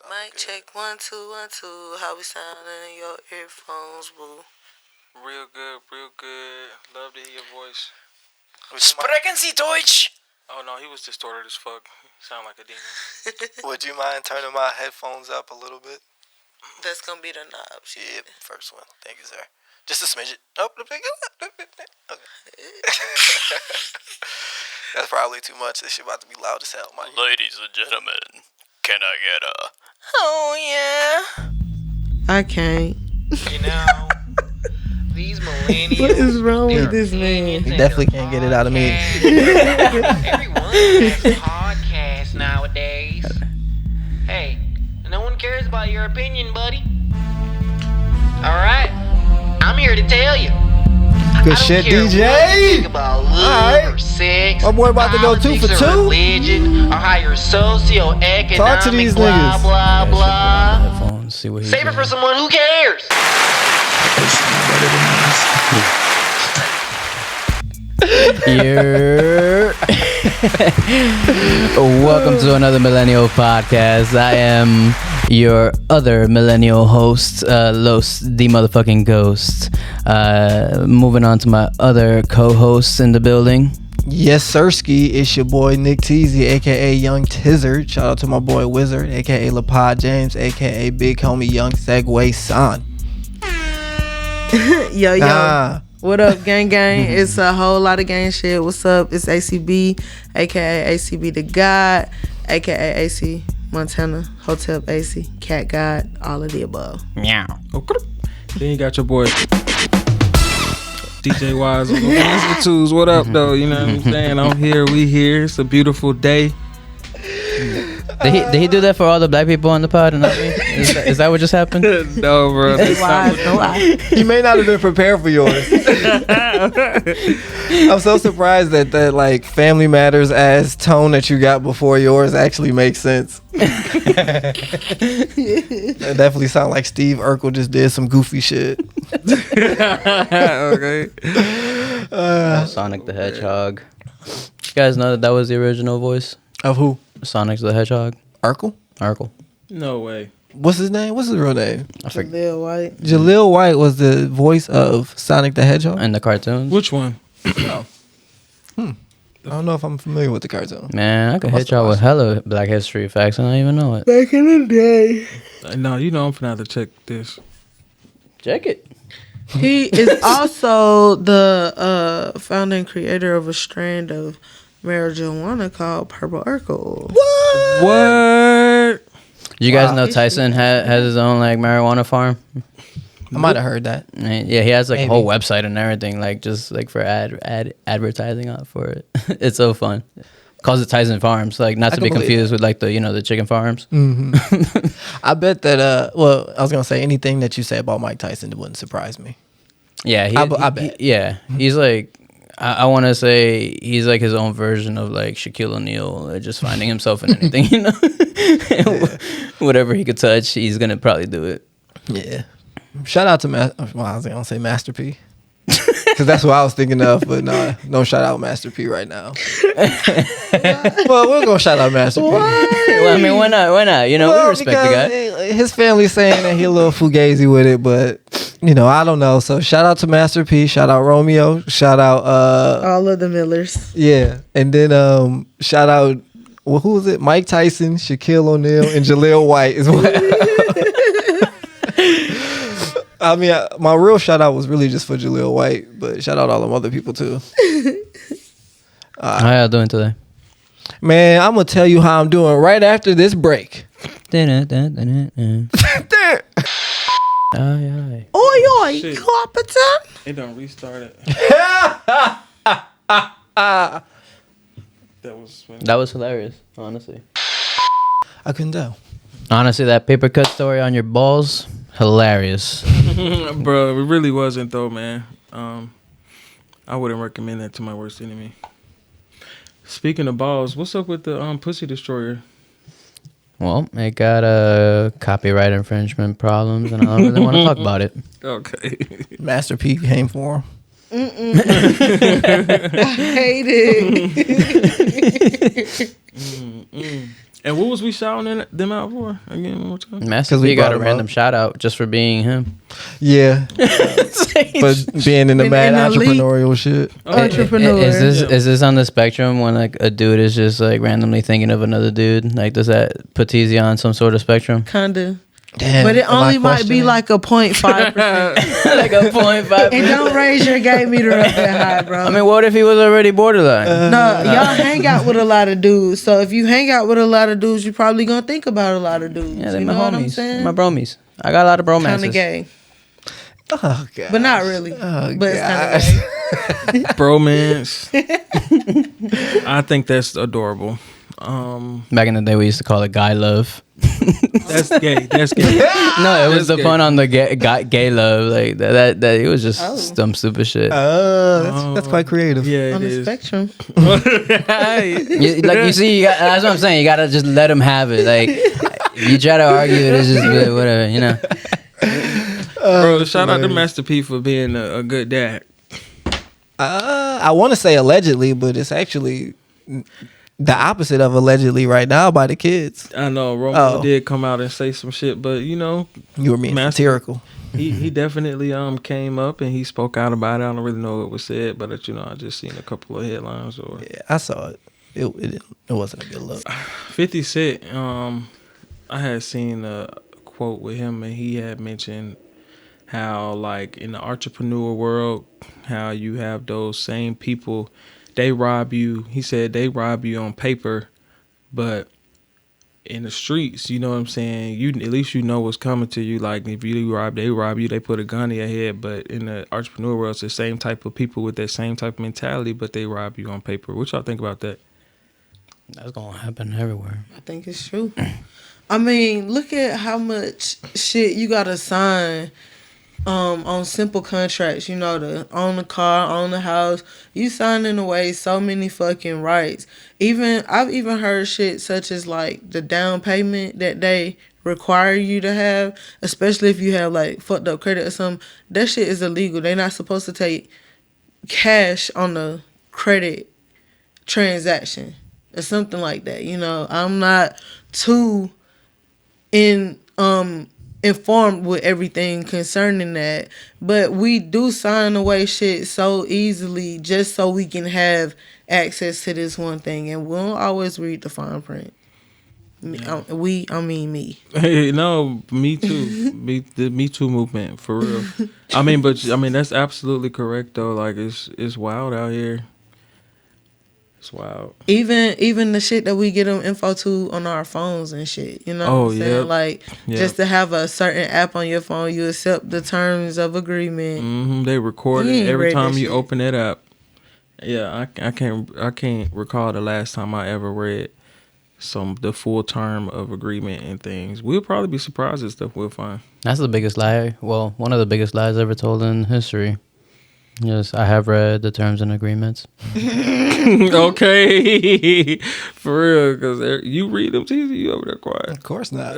Mic check 1 2 1 2. How we sounding in your earphones, boo? Real good, real good. Love to hear your voice. Sprechen Sie Deutsch? Oh no, he was distorted as fuck. Sound like a demon. Would you mind turning my headphones up a little bit? That's gonna be the knob. Yep, first one. Thank you, sir. Just a smidget. Oh, okay. That's probably too much. This shit about to be loud as hell, Mike. Ladies and gentlemen, can I get a... Oh, yeah. I can't. You know, these millennials. What is wrong with this man? He definitely can't get it out of me. Everyone has a podcast nowadays. Hey, no one cares about your opinion, buddy. Alright, I'm here to tell you. Good shit, DJ. About love or sex, My boy about to go 2 for 2. or religion, or how you're socioeconomic, Talk to these blah, niggas. blah, blah. Headphones, see what he's Save it for someone who cares. Here. Welcome to another Millennial Podcast. I am your other millennial host, Los the motherfucking Ghost. Moving on to my other co-hosts in the building. Yes, Sirski. It's your boy Nick Teasy, aka Young Tizzard. Shout out to my boy Wizard, aka LaPod James, aka Big Homie Young Segway Son. Yo. What up, gang gang? It's a whole lot of gang shit. What's up? It's ACB, aka ACB the God, aka AC Montana, Hotel AC, Cat God, all of the above. Meow. Okay. Then you got your boy DJ Wise on the ones and twos. What up, though? You know what I'm saying? I'm here. We here. It's a beautiful day. Did he do that for all the black people on the pod? And is that what just happened? No, bro. That's not No lie. You may not have been prepared for yours. I'm so surprised that like Family Matters ass tone that you got before yours actually makes sense. That definitely sound like Steve Urkel just did some goofy shit. okay. Sonic the Hedgehog. You guys know that was the original voice? Of who? Sonic the Hedgehog. Urkel? No way. What's his name? What's his real name? I forget. Lil White. Jaleel White was the voice of Sonic the Hedgehog. In the cartoons. Which one? I don't know if I'm familiar with the cartoon. Man, I could hit y'all with hella Black History facts and I don't even know it. Back in the day. No, you know I'm finna have to check this. Check it. He is also the founder and creator of a strand of marijuana called Purple Urkel. What? Did you guys know Tyson has his own like marijuana farm? I might have heard that. Yeah, he has like Maybe. a whole website and everything, like just like for advertising out for it. It's so fun. Calls it Tyson Farms, like not I to can be believe confused with like the the chicken farms. I bet that, well, I was going to say anything that you say about Mike Tyson wouldn't surprise me. Yeah, I bet. He's like, I want to say he's like his own version of like Shaquille O'Neal, just finding himself in anything, Whatever he could touch, he's gonna probably do it. Yeah. Shout out to, I was going to say Master P. Because that's what I was thinking of, but no shout out Master P right now. Well, we're going to shout out Master P. Well, I mean, why not? We respect the guy. His family's saying that he a little fugazi with it, but, I don't know. So shout out to Master P. Shout out Romeo. Shout out... All of the Millers. Yeah. And then shout out... Well, who was it? Mike Tyson, Shaquille O'Neal, and Jaleel White as well. I mean, my real shout out was really just for Jaleel White, but shout out all them other people too. How y'all doing today? Man, I'm going to tell you how I'm doing right after this break. Aye. Oi, Shit. competent. It don't restart it. That was hilarious, honestly. I couldn't tell. Honestly, that paper cut story on your balls, hilarious. Bro, it really wasn't though, man. I wouldn't recommend that to my worst enemy. Speaking of balls, what's up with the Pussy Destroyer? Well, it got copyright infringement problems, and I don't really want to talk about it. Okay. Master P came for him. I hate it. And what was we shouting them out for again? One more time. Master 'Cause we P got brought a him random up. shout out just for being him. Yeah, but being in the In mad the elite. entrepreneurial shit. Entrepreneur. Is this on the spectrum when like a dude is just like randomly thinking of another dude? Like, does that put TZ on some sort of spectrum? Kinda. Damn, But it am I only might be questioning? like a 0.5%. Like a 0.5. And don't raise your gay meter up that high, bro. I mean, what if he was already borderline? no, y'all hang out with a lot of dudes. So if you hang out with a lot of dudes, you're probably gonna think about a lot of dudes. Yeah, they're you my know what I'm homies. saying? My bromies. I got a lot of bromances. Kind of gay, Oh god, but not really. Oh, but gosh. it's kind of gay. Bromance. I think that's adorable. Back in the day, we used to call it guy love. That's gay. That's gay. No, it was the gay. pun on the gay love. Like that it was just some stupid shit. That's quite creative. Yeah, On it the is. spectrum. Like you see, that's what I'm saying. You gotta just let him have it. Like you try to argue it, it's just like, whatever, you know. Bro, shout out to Master P for being a good dad. I want to say allegedly, but it's actually the opposite of allegedly right now by the kids. I know Romo Oh. did come out and say some shit, but you know, You were being Master- satirical. he definitely came up and he spoke out about it. I don't really know what was said, but you know, I just seen a couple of headlines or Yeah, I saw it. It wasn't a good look. 50 Cent. I had seen a quote with him and he had mentioned how like in the entrepreneur world, how you have those same people, they rob you. He said they rob you on paper, but in the streets, you know what I'm saying? You at least you know what's coming to you. Like if you rob, they rob you, they put a gun in your head. But in the entrepreneur world, it's the same type of people with that same type of mentality, but they rob you on paper. What y'all think about that? That's gonna happen everywhere. I think it's true. I mean, look at how much shit you gotta sign on simple contracts, you know, to own the car, own the house. You signing away so many fucking rights. I've even heard shit such as like the down payment that they require you to have, especially if you have like fucked up credit or something. That shit is illegal. They're not supposed to take cash on the credit transaction or something like that. You know, I'm not too informed with everything concerning that, but we do sign away shit so easily just so we can have access to this one thing, and we don't always read the fine print. I mean me. Hey, no, me too. The Me Too movement, for real. I mean, that's absolutely correct though. Like it's wild out here. It's wild. Even the shit that we get them info to on our phones and shit, you know what I'm saying? Yep. Like, Yep. just to have a certain app on your phone, you accept the terms of agreement. They record You it ain't every read time that you shit. open it up. Yeah, I can't recall the last time I ever read the full term of agreement and things. We'll probably be surprised at stuff we'll find. That's the biggest lie. Well, one of the biggest lies ever told in history. Yes, I have read the terms and agreements. Okay, for real, because you read them, TZ, you over there quiet. Of course not.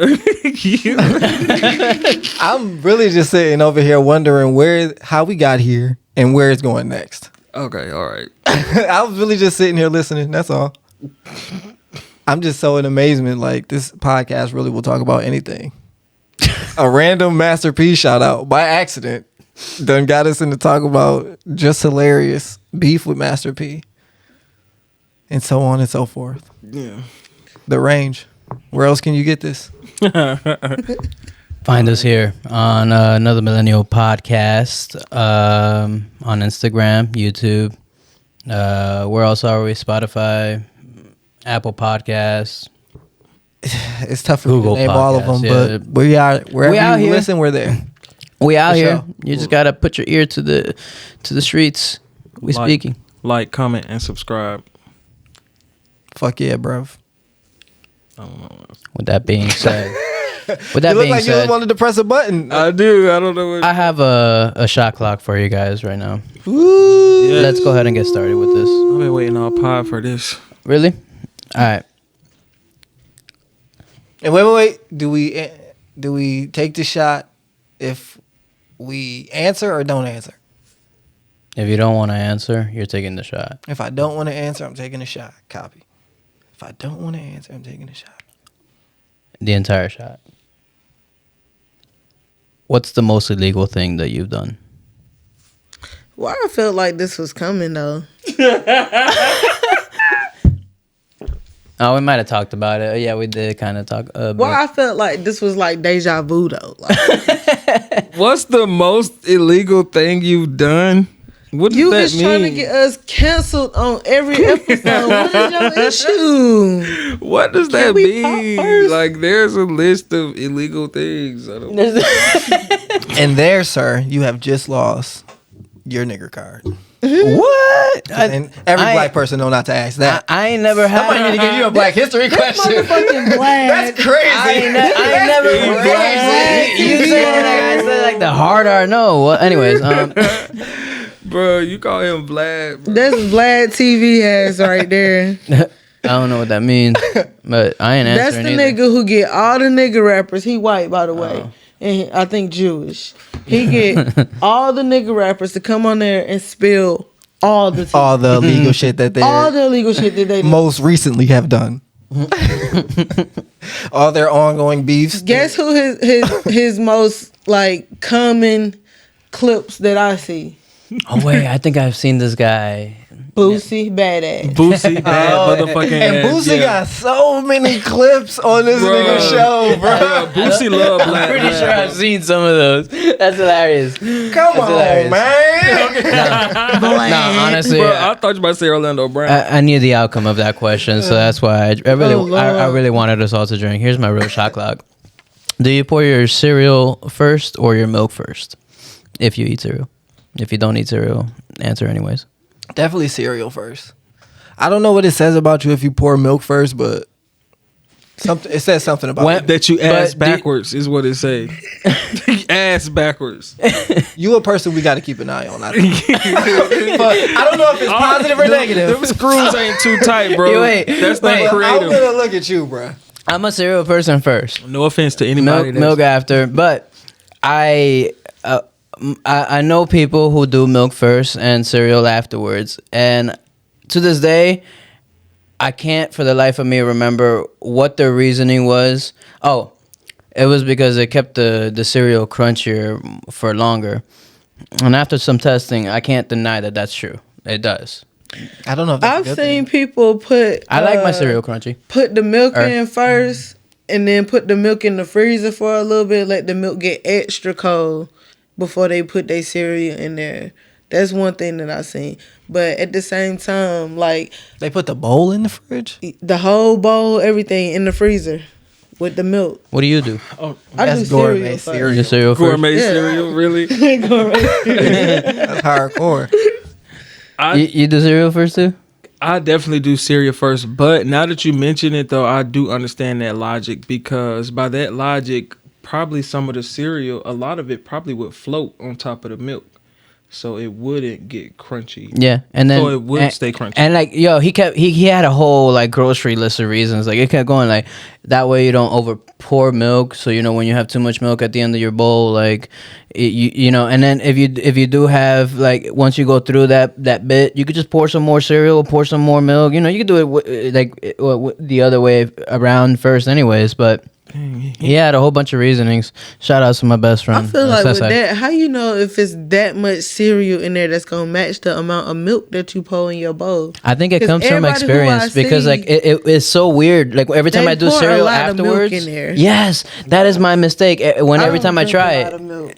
I'm really just sitting over here wondering how we got here and where it's going next. Okay, all right. I was really just sitting here listening. That's all. I'm just so in amazement. Like, this podcast really will talk about anything. A random Master P shout out by accident done got us into talk about just hilarious beef with Master P. And so on and so forth. Yeah. The range. Where else can you get this? Find us here on Another Millennial Podcast on Instagram, YouTube. Where else are we? Spotify, Apple Podcasts. It's tough for Google me to name all of them, Podcasts, yeah. but we are wherever We out you here. listen, we're there. We out For here. sure. You just gotta put your ear to the streets. We speaking. Like, comment, and subscribe. Fuck yeah, bruv. I don't know. With that being said, You look like you just wanted to press a button. I do. I don't know what. I have a shot clock for you guys right now. Woo. Yeah. Let's go ahead and get started with this. I've been waiting all pod for this. Really? All right. And wait. Do we take the shot if we answer or don't answer? If you don't want to answer, you're taking the shot. If I don't want to answer, I'm taking a shot. Copy. If I don't want to answer, I'm taking a shot. the entire shot. What's the most illegal thing that you've done? Well, I felt like this was coming though. Oh, we might have talked about it. Yeah, we did kind of talk. Well, I felt like this was like deja vu though. Like, What's the most illegal thing you've done? What does you that is mean? trying to get us canceled on every episode. What is your issue? What does Can that we pop mean? first? Like, there's a list of illegal things. I don't. And there, sir, you have just lost your nigger card. What? And every black person know not to ask that. I ain't never had. Somebody need to give you a Black History question. Motherfucking black. That's crazy. I ain't never. crazy. You saying like I said like the hard R? No. Well, anyways, Bro, you call him Vlad. Bro. That's Vlad TV ass right there. I don't know what that means, but I ain't That's answering the either. nigga who get all the nigga rappers. He white, by the way. And I think Jewish. He get all the nigga rappers to come on there and spill all the tea. All the illegal shit that they All the illegal shit that they do. most recently have done. All their ongoing beefs. Guess who his most like common clips that I see? Oh wait, I think I've seen this guy. Boosie Badass. Boosie, bad motherfucking And ass, Boosie yeah. got so many clips on this Bro. nigga show, bro. Boosie love Vlad. Pretty sure I've seen some of those. That's hilarious. Come on, hilarious. man. No, honestly, Bro, I thought you about to say Orlando Brown. I knew the outcome of that question, so that's why I really, Oh, Lord. I really wanted us all to drink. Here's my real shot clock. Do you pour your cereal first or your milk first? If you eat cereal. If you don't eat cereal, answer anyways. Definitely cereal first. I don't know what it says about you if you pour milk first, but something it says something about When- it. That you ass But do- backwards is what it say. Ass backwards. You a person we got to keep an eye on. I think. But I don't know if it's positive or negative. Them screws ain't too tight, bro. Wait, That's wait. not I'm creative. gonna look at you, bro. I'm a cereal person first. No offense to anybody. Milk after, but I know people who do milk first and cereal afterwards, and to this day, I can't for the life of me remember what their reasoning was. Oh, it was because it kept the cereal crunchier for longer, and after some testing, I can't deny that that's true. It does. I don't know if that's a I've good seen thing. people put I like my cereal crunchy. put the milk Or- in first and then put the milk in the freezer for a little bit, let the milk get extra cold before they put their cereal in there. That's one thing that I've seen. But at the same time, like They put the bowl in the fridge. the whole bowl, everything in the freezer with the milk. What do you do? I That's do gourmet cereal first. cereal. Your cereal first. Gourmet Yeah. cereal, really? That's hardcore. You do cereal first too? I definitely do cereal first, but now that you mention it, though, I do understand that logic, because by that logic, probably some of the cereal, a lot of it probably would float on top of the milk, so it wouldn't get crunchy. Yeah, and then So it would stay crunchy. And like, yo, he had a whole like grocery list of reasons. Like it kept going like that way you don't over pour milk. So you know when you have too much milk at the end of your bowl, like you know. And then if you do have like once you go through that bit, you could just pour some more cereal, pour some more milk. You know, you could do it the other way around first, anyways. But he had a whole bunch of reasonings. Shout out to my best friend. I feel like with Sesai. that, how you know if it's that much cereal in there that's gonna match the amount of milk that you pour in your bowl? I think it 'Cause comes from everybody who I experience because see, like it's so weird. Like every time they I do pour a cereal lot of milk afterwards, in there. yes, that is my mistake. Every don't time I drink try a lot it, of milk.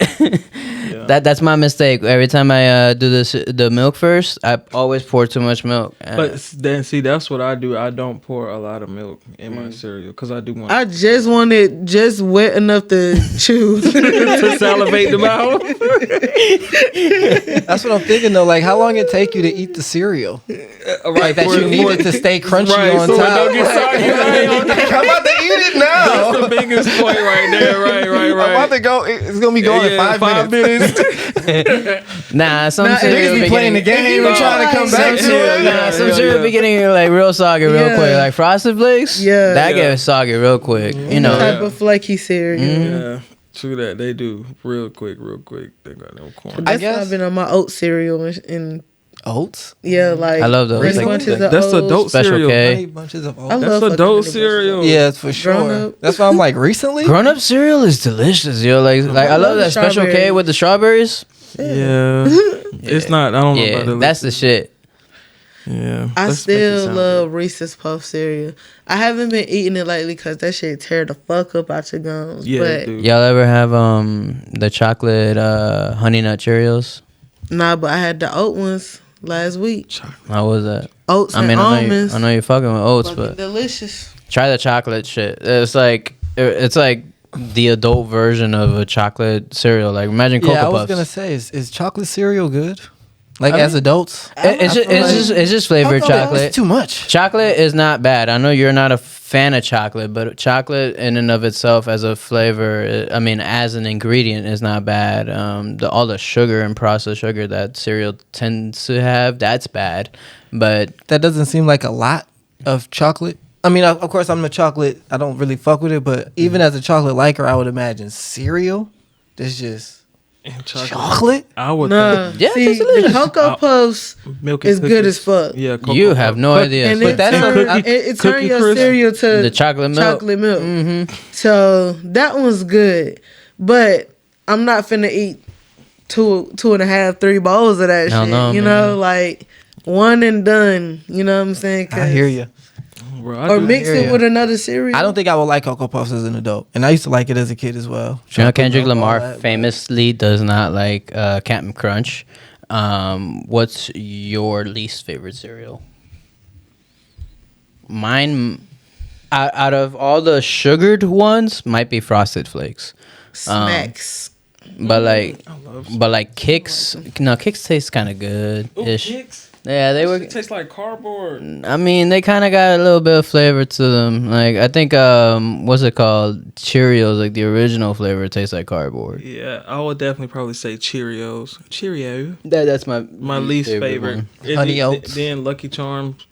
that's my mistake. Every time I do the milk first, I always pour too much milk. But then, see, that's what I do. I don't pour a lot of milk in my cereal because I do want I just want it just wet enough to chew. to salivate the mouth. That's what I'm thinking though. Like, how long it take you to eat the cereal? Like that you need it to stay crunchy Right, on so it top. don't get soggy. Right? I'm about to eat it now. That's the biggest point right there. Right. I'm about to go. It's gonna be going in 5 minutes. nah, some Nah, cereal Niggas be playing the game and trying to come back to it. Nah, some Yeah, cereal yeah. be getting like real soggy real Yeah. quick. Like Frosted Flakes, Yeah. that Yeah. gets soggy real quick. You know, Type of flaky cereal. Yeah, true that. They do real quick. They got no corn. That's why guess- I've been on my oat cereal and Oats. Yeah, like I love those. Honey Like, Bunches of that's Oats. adult Special cereal. K. Honey bunches of I oats. love That's fucking adult Honey Bunches of cereal. Oats. Yeah, for Grown sure. up. That's why I'm like recently. Grown up cereal is delicious, yo. Like I love love the that Special K strawberries. with the strawberries. Yeah. It's not. I don't know Yeah, about it. that's the shit. Yeah. I let's make it still sound love Reese's Puff cereal. I haven't been eating it lately because that shit tear the fuck up out your gums. good. Yeah, but dude. Y'all ever have the chocolate honey nut Cheerios? nah, but I had the oat ones last week. How was that? Oats I and mean, almonds. I know you're fucking with oats, Fucking but delicious. try the chocolate shit. It's like the adult version of a chocolate cereal. Like imagine Cocoa Yeah, I was Puffs. gonna say, is chocolate cereal good? Like I as mean- adults, It's just flavored Cocoa Puffs. chocolate. it's too much. Chocolate is not bad. I know you're not a fan of chocolate, but chocolate in and of itself as a flavor, I mean, as an ingredient, is not bad. All the sugar and processed sugar that cereal tends to have, that's bad. But That doesn't seem like a lot of chocolate. I mean, of course, I'm a chocolate. I don't really fuck with it, but even as a chocolate liker, I would imagine cereal. There's just And chocolate. I would Nah, think Yeah, see, it's delicious. the Cocoa Puffs milk and is good cookies. as fuck. Yeah, Cocoa you have Puff. no idea. And But it that's turn, a- it turn Cookie your Crisp. cereal to The chocolate milk. Chocolate milk. Mm-hmm. So that one's good, but I'm not finna eat two and a half, 3 bowls of that Hell shit. no, you man. know, like one and done. You know what I'm saying? I hear you. Bro, I Or do- mix hear it ya. with another cereal. I don't think I would like Cocoa Puffs as an adult, and I used to like it as a kid as well. You know, Kendrick Chocolate milk, all Lamar that, but- famously does not like Captain Crunch. What's your least favorite cereal? Mine, out of all the sugared ones, might be Frosted Flakes. Smacks. But like, I love Kicks. No, Kicks taste kind of good ish. Kicks. Yeah, they were. It tastes like cardboard. I mean, they kind of got a little bit of flavor to them. Like I think, what's it called? Cheerios, like the original flavor, tastes like cardboard. Yeah, I would definitely probably say Cheerios. Cheerio. That's my Least favorite. one. Honey Oats. Then Lucky Charms.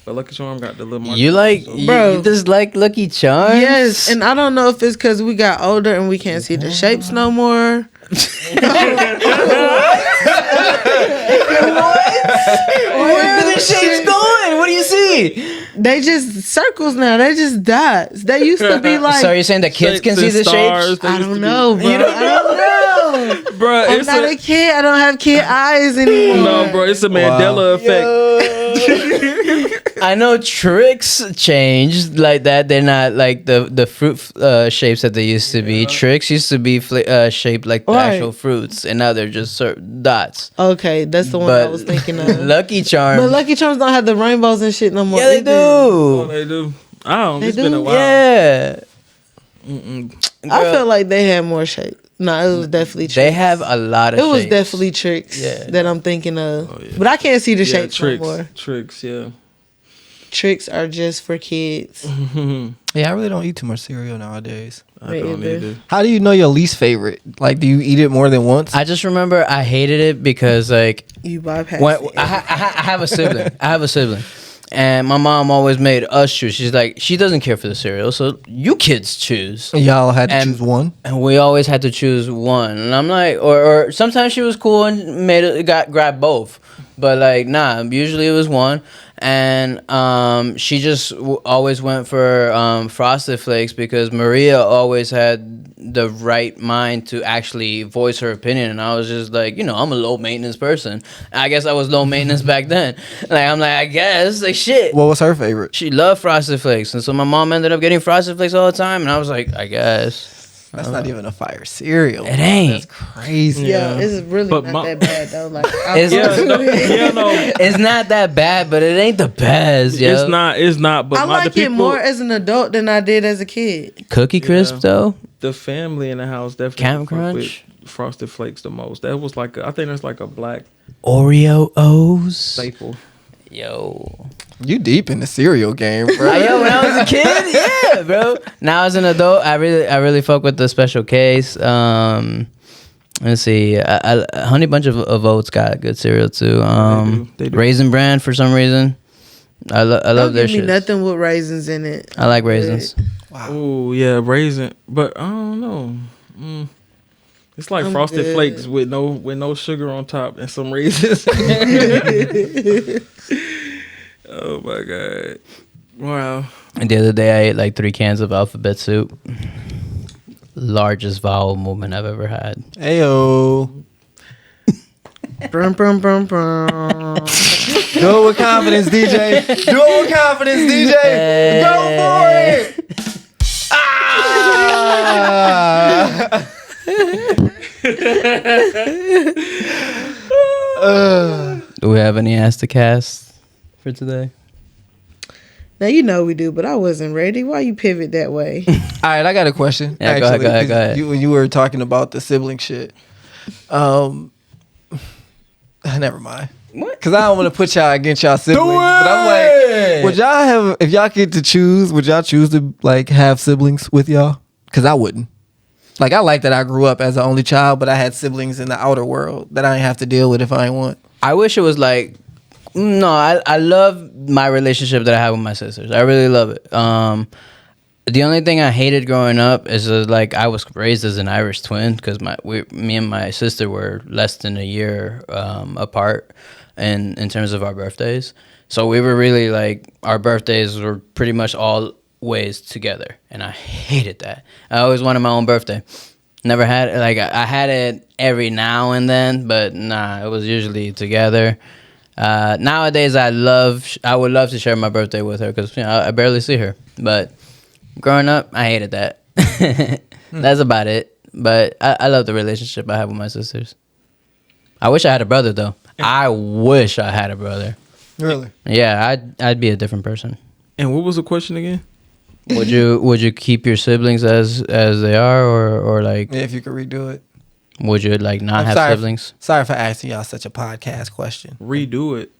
But Lucky Charm got the little. You like, so- Bro. you just like Lucky Charms? Yes, and I don't know if it's because we got older and we can't see the shapes no more. Where are the shapes going? What do you see? They just circles now. They just dots. They used to be like. So you're saying that kids can Shapes see and the stars, shapes? they I used don't to be- know, bro. I don't know. Bro, I'm it's not a kid. I don't have kid eyes anymore. no, bro. It's a Mandela effect. I know tricks changed like that. They're not like the fruit shapes that they used to be. Tricks used to be shaped like the Right. actual fruits, and now they're just dots. Okay, that's the one I was thinking of. Lucky Charms. But Lucky Charms don't have the rainbows and shit no more. yeah, they either. Oh, do. they do. I don't. They It's been do? a while. Yeah. I Girl, felt like they had more shape. No, it was definitely tricks. they have a lot of. It was shapes. definitely tricks Yeah. that I'm thinking of. Oh, yeah. But I can't see the Yeah, shapes tricks. no more. Tricks. Yeah. Tricks are just for kids. Yeah, I really don't eat too much cereal nowadays. I Me don't either. either. How do you know your least favorite? Like, do you eat it more than once? I just remember I hated it because like You bypass when, it. I have a sibling. I have a sibling. And my mom always made us choose. She's like, she doesn't care for the cereal, so you kids choose. Y'all had to And- choose one. And we always had to choose one. And I'm like, or sometimes she was cool and grabbed both. But like, nah, usually it was one. And she just always went for Frosted Flakes because Maria always had the right mind to actually voice her opinion. And I was just like, I'm a low maintenance person. I guess I was low maintenance back then. I'm like, I guess, like shit. What was her favorite? She loved Frosted Flakes. And so my mom ended up getting Frosted Flakes all the time. And I was like, I guess. That's not even a fire cereal. It ain't. That's crazy. Yeah, it's really But not that bad though. Like, It's- Yeah, no. It's not that bad, but it ain't the best, yo. It's not. It's not. But I the like it people, more as an adult than I did as a kid. Cookie Crisp, though? the family in the house definitely Captain fuck with Crunch? Frosted Flakes the most. That was like I think that's like a black Oreo O's? staple. Yo. You deep in the cereal game, bro. Yo, when I was a kid, yeah, bro. Now as an adult, I really fuck with the Special Case. Let's see. Honey Bunch of Oats got good cereal too. They do. Raisin Bran for some reason. I love Don't their give me shit. nothing with raisins in it. I like raisins. Oh yeah, raisin. But I don't know. It's like I'm Frosted good. Flakes with no sugar on top and some raisins. Oh my god! Wow. And the other day, I ate like 3 cans of alphabet soup. Largest vowel movement I've ever had. Ayo. Brum, brum, brum, brum. Do it with confidence, DJ. Do it with confidence, DJ. Go for it. Do we have any Ask the Cast for today? Now you know we do, but I wasn't ready. Why you pivot that way? All right, I got a question. Yeah, go ahead. 'Cause when you were talking about the sibling shit, never mind. What? Because I don't want to put y'all against y'all siblings. But I'm like, would y'all have, if y'all get to choose, would y'all choose to like have siblings with y'all? Because I wouldn't. Like, I like that I grew up as an only child, but I had siblings in the outer world that I didn't have to deal with if I didn't want. I wish it was like, no, I love my relationship that I have with my sisters. I really love it. The only thing I hated growing up is like I was raised as an Irish twin because me and my sister were less than a year apart in terms of our birthdays. So we were really like, our birthdays were pretty much always together, and I hated that. I always wanted my own birthday. Never had it. Like, I had it every now and then, but nah, it was usually together. Nowadays, I would love to share my birthday with her because I barely see her. But growing up, I hated that. That's about it. But I love the relationship I have with my sisters. I wish I had a brother, though. I wish I had a brother. Really? Yeah, I'd be a different person. And what was the question again? Would you keep your siblings as they are, or like Yeah, if you could redo it. would you like not I'm have sorry, siblings? Sorry for asking y'all such a podcast question. Redo it.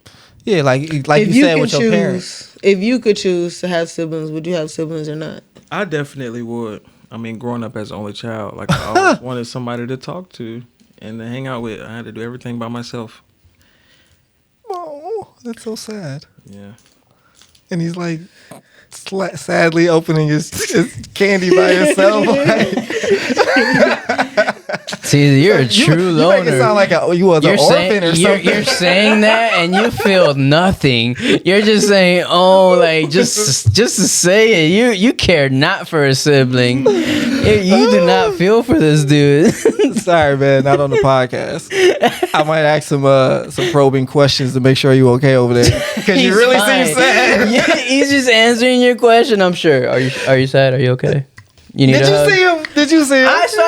Yeah, like you said with your parents. If you could choose to have siblings, would you have siblings or not? I definitely would. I mean, growing up as an only child, like I always wanted somebody to talk to and to hang out with. I had to do everything by myself. Oh, that's so sad. Yeah. And he's like sadly opening his candy by himself. See, you're a true You loner. make it sound like you was an orphan or something. You're saying that and you feel nothing. You're just saying, oh, like just to say it. You care not for a sibling. You do not feel for this dude. Sorry, man, not on the podcast. I might ask some probing questions to make sure you okay over there because you really fine. seem sad. Yeah, he's just answering your question. I'm sure. Are you sad? Are you okay? You need Did a you hug? see him? Did you see him? I saw.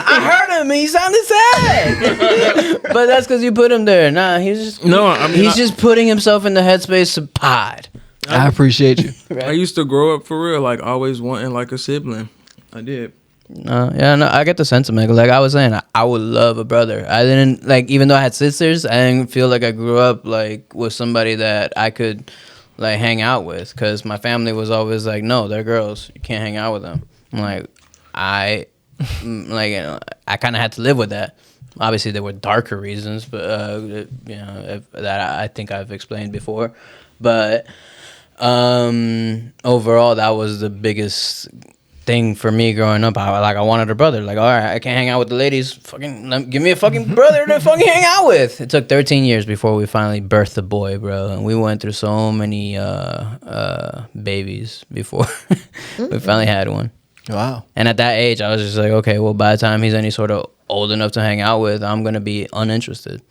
I heard him. He sounded sad. But that's because you put him there. Nah, he's just. No, I mean, he's just putting himself in the headspace of pod. I appreciate you. I used to grow up for real, like always wanting like a sibling. I did. Yeah, no, I get the sentiment. Like I was saying, I would love a brother. I didn't like, even though I had sisters, I didn't feel like I grew up like with somebody that I could like hang out with, because my family was always like, no, they're girls, you can't hang out with them. I'm like, I kind of had to live with that. Obviously, there were darker reasons, but that I think I've explained before. But overall, that was the biggest thing for me growing up. I wanted a brother. Like, all right, I can't hang out with the ladies. Fucking give me a fucking brother to fucking hang out with. It took 13 years before we finally birthed a boy, bro. And we went through so many babies before we finally had one. Wow. And at that age, I was just like, okay, well, by the time he's any sort of old enough to hang out with, I'm gonna be uninterested.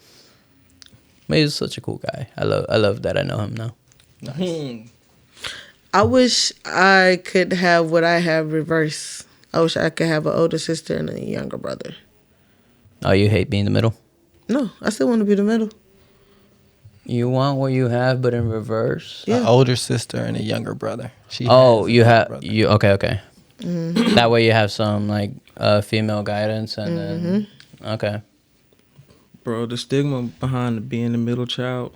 But he's such a cool guy. I love that I know him now. Nice. I wish I could have what I have reverse. I wish I could have an older sister and a younger brother. Oh, you hate being the middle? No, I still want to be the middle. You want what you have, but in reverse? Yeah. An older sister and a younger brother. Okay. Mm-hmm. That way you have some like female guidance and then okay. Bro, the stigma behind being the middle child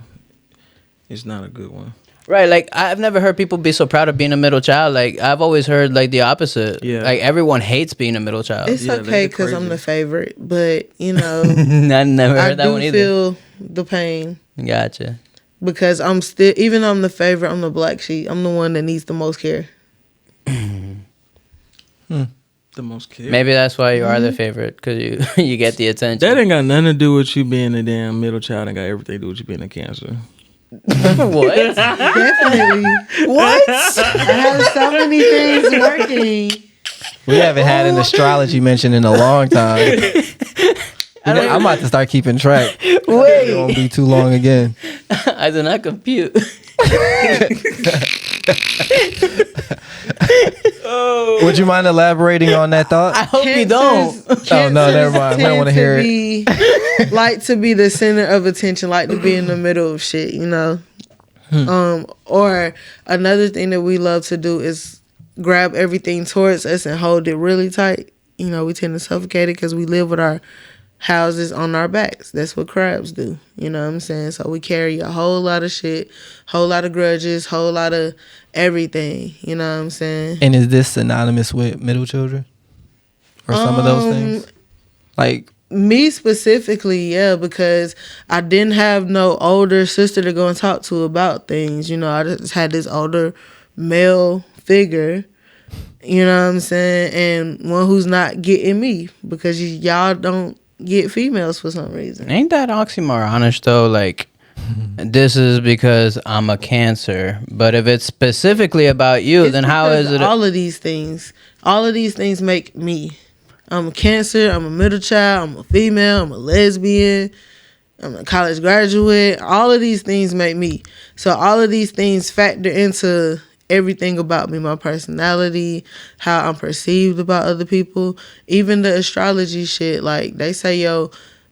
is not a good one. Right, like I've never heard people be so proud of being a middle child. Like I've always heard like the opposite. Yeah. Like everyone hates being a middle child. It's Yeah, okay they're because I'm crazy. the favorite, but you know, I never I heard that do one either. feel the pain Gotcha. because I'm still, even though I'm the favorite, I'm the black sheep. I'm the one that needs the most care. The most cared. Maybe that's why you are the favorite, because you you get the attention. That ain't got nothing to do with you being a damn middle child. Ain't got everything to do with you being a Cancer. What? Definitely. What? I have so many things working. We haven't had an astrology mention in a long time. I'm about to start keeping track. It won't be too long again. I do not compute. Would you mind elaborating on that thought? I hope you don't. Oh, no, never mind. We don't want to hear it. Like to be the center of attention, like to be in the middle of shit, you know? Or another thing that we love to do is grab everything towards us and hold it really tight. You know, we tend to suffocate it because we live with our houses on our backs. That's what crabs do. You know what I'm saying? So we carry a whole lot of shit, whole lot of grudges, whole lot of everything. You know what I'm saying? And is this synonymous with middle children? Or some of those things? Like, me specifically, yeah, because I didn't have no older sister to go and talk to about things. You know, I just had this older male figure, you know what I'm saying? And one who's not getting me because y'all don't get females for some reason. Ain't that oxymoronish though? Like, this is because I'm a Cancer, but if it's specifically about you, then how is it? All of these things make me. I'm a Cancer, I'm a middle child, I'm a female, I'm a lesbian, I'm a college graduate. All of these things make me. So all of these things factor into everything about me, my personality, how I'm perceived about other people. Even the astrology shit, like they say, yo,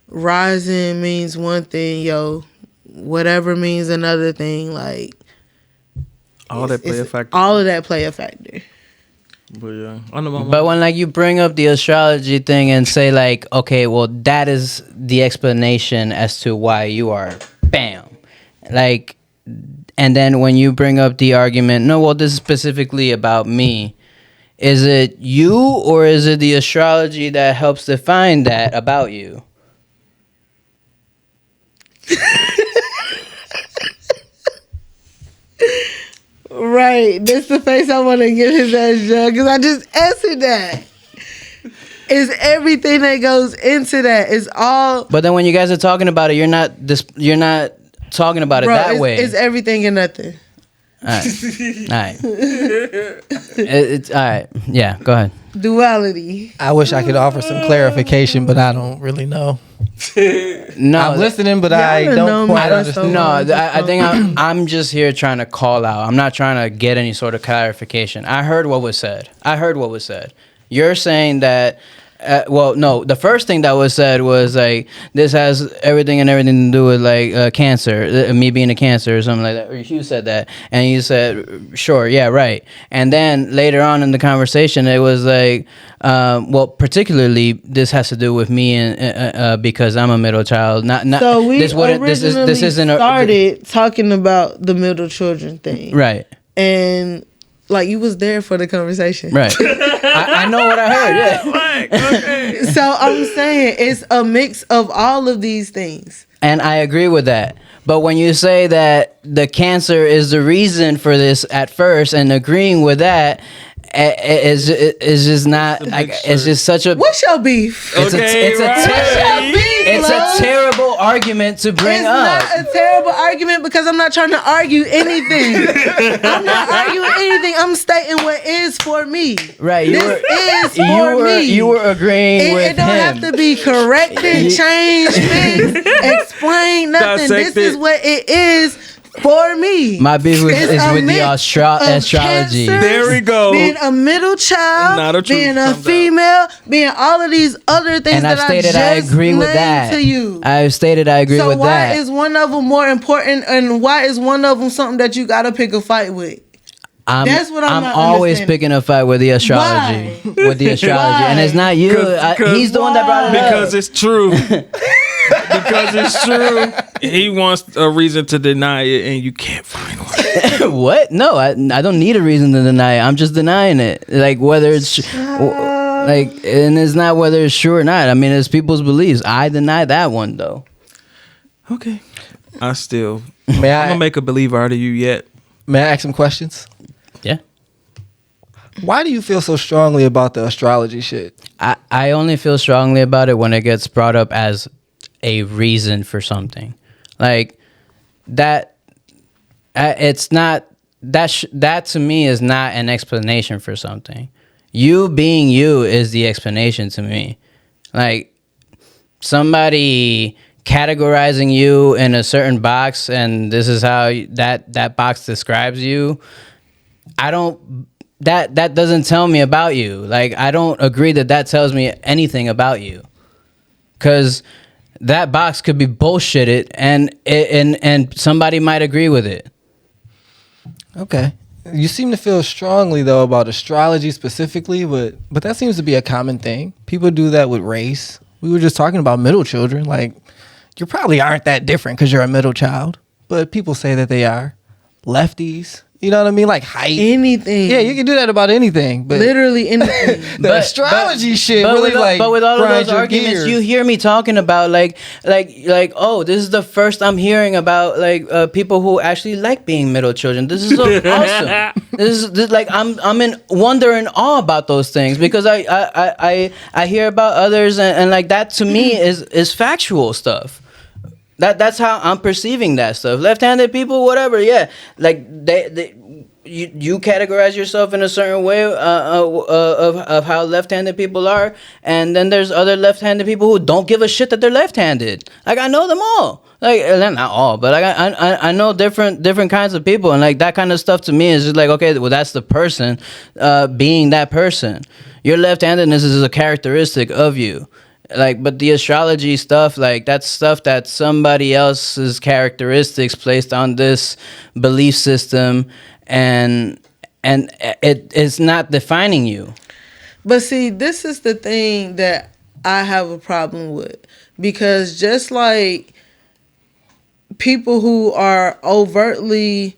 rising means one thing, yo, whatever means another thing. Like All that play a factor. All of that play a factor. But yeah, I know my mom. But when like you bring up the astrology thing and say like, okay, well that is the explanation as to why you are bam. Like, and then when you bring up the argument, no, well this is specifically about me. Is it you or is it the astrology that helps define that about you? Right, that's the face I want to give his ass, Jug, because I just answered that. It's everything that goes into that. It's all. But then when you guys are talking about it, you're not talking about it that way. It's everything and nothing. All right. It's all right. Yeah, go ahead. Duality. I wish I could offer some clarification, but I don't really know. No, I'm listening, but Y'all I done don't known quite me understand. No, I think I'm just here trying to call out. I'm not trying to get any sort of clarification. I heard what was said. You're saying that. Well, no. The first thing that was said was like this has everything to do with like Cancer, me being a Cancer or something like that. Or you said that, and you said, "Sure, yeah, right." And then later on in the conversation, it was like, well, particularly this has to do with me and because I'm a middle child. Not So we this isn't started talking about the middle children thing, right? And like you was there for the conversation, Right. I know what I heard. Yeah. Okay. So I'm saying it's a mix of all of these things. And I agree with that. But when you say that the Cancer is the reason for this at first, and agreeing with that, it's just not. It's just such a. What's your beef? It's a terrible argument to bring up. It's not a terrible argument because I'm not trying to argue anything. I'm not arguing anything. I'm stating what is for me. Right. Me. You were agreeing with him. It don't have to be corrected, changed, fixed, explained, nothing. Dissected. This is what it is for me. My beef is with the mix astrology. Cancers, There we go. Being a middle child, Not a truth being a comes out. female, being all of these other things And that I've stated I I just agree with named that. to you. I've stated I agree So with why that. is one of them more important, and why is one of them something that you gotta pick a fight with? That's what I'm not always understanding. picking a fight with the astrology. Why? With the astrology. And it's not you. He's the one that brought it up. Because it's true. Because it's true. He wants a reason to deny it, and you can't find one. What? No, I don't need a reason to deny it. I'm just denying it. Like whether it's like, and it's not whether it's true or not. I mean, it's people's beliefs. I deny that one though. Okay. I'm May I gonna make a believer out of you yet. may I ask some questions? Yeah. Why do you feel so strongly about the astrology shit? I only feel strongly about it when it gets brought up as a reason for something. Like that it's not that to me is not an explanation for something. You being you is the explanation to me. Like somebody categorizing you in a certain box and this is how that box describes you. That doesn't tell me about you. Like I don't agree that tells me anything about you. 'Cause that box could be bullshitted and somebody might agree with it. Okay. You seem to feel strongly though about astrology specifically, but that seems to be a common thing. People do that with race. We were just talking about middle children. Like you probably aren't that different because you're a middle child, but people say that they are. Lefties, you know what I mean? Like height, anything. Yeah, you can do that about anything, but literally anything. the astrology shit but really with all of grinds those your arguments, gears. you hear me talking about like oh, this is the first I'm hearing about like people who actually like being middle children. This is so awesome. This like I'm in wonder and awe about those things because I hear about others and like that to me is factual stuff. That's how I'm perceiving that stuff. Left-handed people, whatever, yeah. Like you categorize yourself in a certain way of how left-handed people are, and then there's other left-handed people who don't give a shit that they're left-handed. Like I know them all. Like not all, but like I know different kinds of people, and like that kind of stuff to me is just like, okay, well that's the person being that person. Your left-handedness is a characteristic of you. Like, but the astrology stuff, like that's stuff that somebody else's characteristics placed on this belief system, and it's not defining you. But see, this is the thing that I have a problem with, because just like people who are overtly,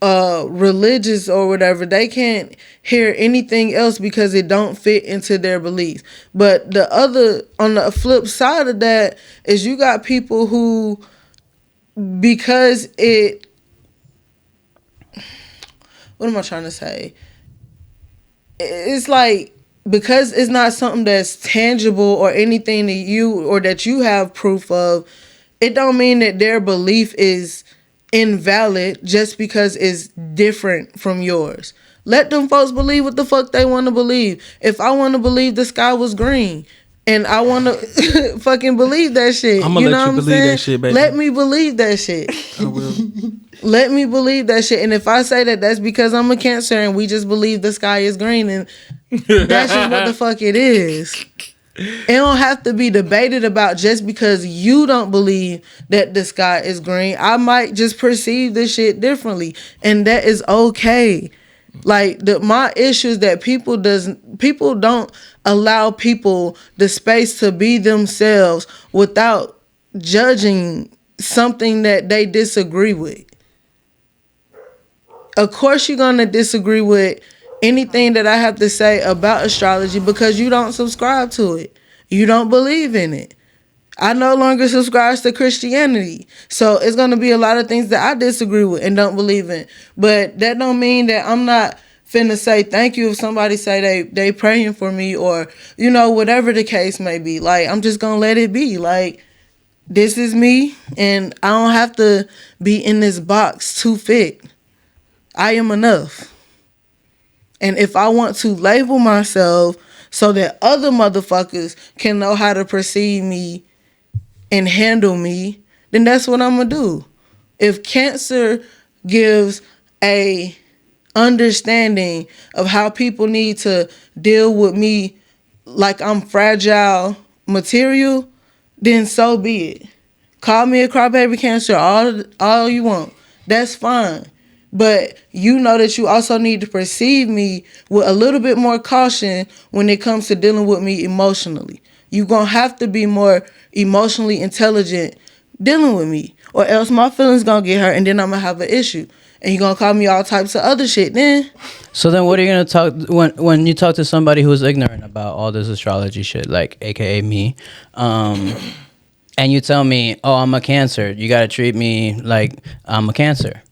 religious or whatever, they can't hear anything else because it don't fit into their beliefs. But on the flip side of that is you got people who, because what am I trying to say? It's like, because it's not something that's tangible or anything that you have proof of, it don't mean that their belief is invalid just because it's different from yours. Let them folks believe what the fuck they want to believe. If I want to believe the sky was green and I want to fucking believe that shit, I'm gonna let you believe that shit, baby. Let me believe that shit. I will. Let me believe that shit. And if I say that that's because I'm a Cancer and we just believe the sky is green, and that's just what the fuck it is. It don't have to be debated about just because you don't believe that the sky is green. I might just perceive this shit differently, and that is okay. Like my issue is that people don't allow people the space to be themselves without judging something that they disagree with. Of course you're gonna disagree with anything that I have to say about astrology because you don't subscribe to it. You don't believe in it. I no longer subscribe to Christianity. So it's going to be a lot of things that I disagree with and don't believe in. But that don't mean that I'm not finna say thank you if somebody say they praying for me or, whatever the case may be. Like, I'm just going to let it be. Like, this is me and I don't have to be in this box to fit. I am enough. And if I want to label myself so that other motherfuckers can know how to perceive me and handle me, then that's what I'm gonna do. If Cancer gives a understanding of how people need to deal with me like I'm fragile material, then so be it. Call me a crybaby Cancer all you want. That's fine. But you know that you also need to perceive me with a little bit more caution when it comes to dealing with me emotionally. You're going to have to be more emotionally intelligent dealing with me, or else my feelings going to get hurt and then I'm going to have an issue. And you're going to call me all types of other shit then. So then what are you going to talk, when you talk to somebody who's ignorant about all this astrology shit, like AKA me, and you tell me, oh, I'm a Cancer, you got to treat me like I'm a Cancer.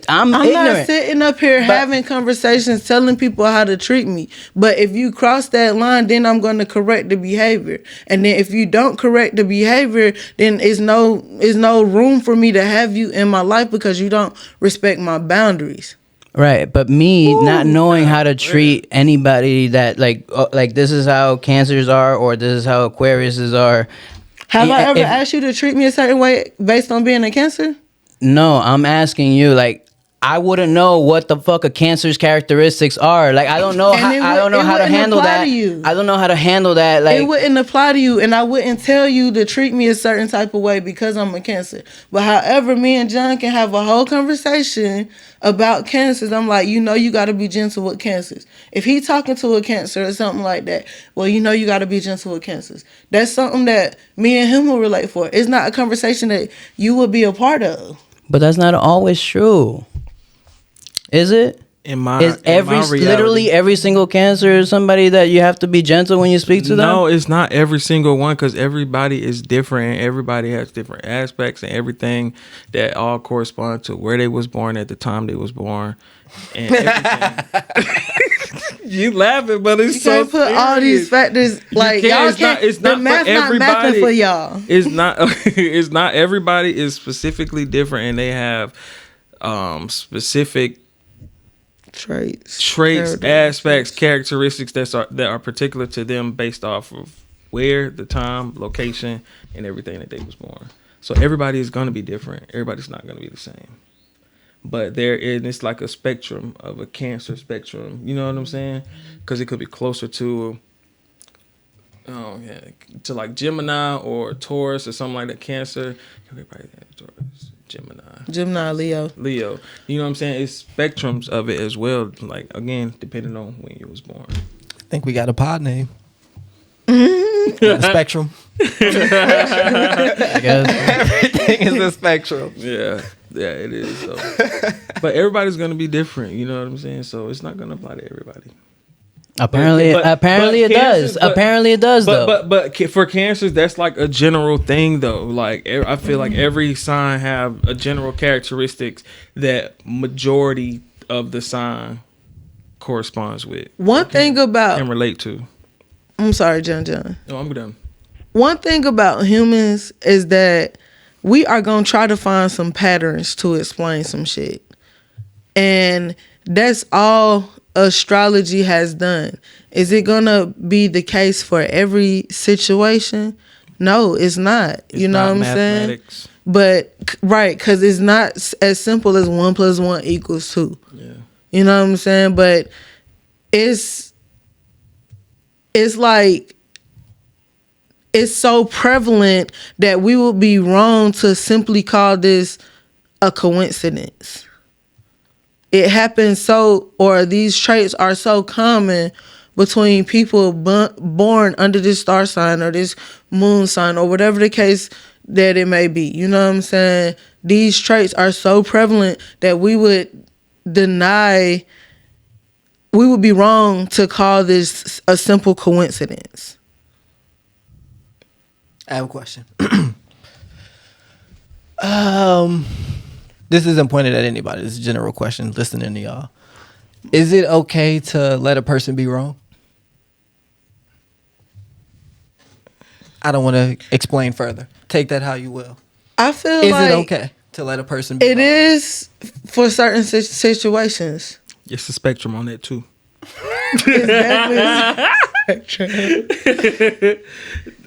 I'm I'm ignorant. not sitting up here having conversations telling people how to treat me. But if you cross that line, then I'm going to correct the behavior. And then if you don't correct the behavior, then it's no room for me to have you in my life because you don't respect my boundaries. Right, but me not knowing how to treat anybody that like this is how Cancers are or this is how Aquariuses are. Have I ever asked you to treat me a certain way based on being a Cancer? No, I'm asking you, like, I wouldn't know what the fuck a Cancer's characteristics are. Like, I don't know. I don't know how to handle that. I don't know how to handle that. Like, it wouldn't apply to you, and I wouldn't tell you to treat me a certain type of way because I'm a Cancer. But however, me and John can have a whole conversation about Cancers. I'm like, you got to be gentle with Cancers. If he talking to a Cancer or something like that, well, you got to be gentle with Cancers. That's something that me and him will relate for. It's not a conversation that you would be a part of. But that's not always true. Is it? Literally every single Cancer is somebody that you have to be gentle when you speak to them? No, it's not every single one because everybody is different. Everybody has different aspects and everything that all correspond to where they was born at the time they was born and everything. You laughing, but it's so you can't put serious. all these factors like y'all can't. It's not the math for everybody. not mathing for y'all. It's not. It's not. Everybody is specifically different, and they have specific traits, aspects, characteristics that are particular to them based off of where, the time, location, and everything that they was born. So everybody is going to be different. Everybody's not going to be the same. But it's like a spectrum of a Cancer spectrum. You know what I'm saying? Because it could be closer to like Gemini or Taurus or something like that. Cancer. Everybody Taurus, Gemini, Leo. You know what I'm saying? It's spectrums of it as well. Like, again, depending on when you was born. I think we got a pod name. A spectrum. I guess. Everything is a spectrum. Yeah, it is. So. But everybody's gonna be different. You know what I'm saying? So it's not gonna apply to everybody. Apparently it does. Apparently it does, though. But for Cancers, that's like a general thing, though. Like, I feel like every sign have a general characteristics that majority of the sign corresponds with. One thing about and relate to. I'm sorry, John. No, I'm done. One thing about humans is that we are gonna try to find some patterns to explain some shit, and that's all astrology has done. Is it gonna be the case for every situation? No, it's not. You know what I'm saying? But right, because it's not as simple as 1 + 1 = 2. Yeah. You know what I'm saying? But it's like it's so prevalent that we would be wrong to simply call this a coincidence. It happens or these traits are so common between people born under this star sign or this moon sign or whatever the case that it may be. You know what I'm saying? These traits are so prevalent that we would be wrong to call this a simple coincidence. I have a question. This isn't pointed at anybody. This is a general question listening to y'all. Is it okay to let a person be wrong? I don't want to explain further. Take that how you will. I feel is like it okay to let a person be wrong? It is for certain situations. It's a spectrum on that too.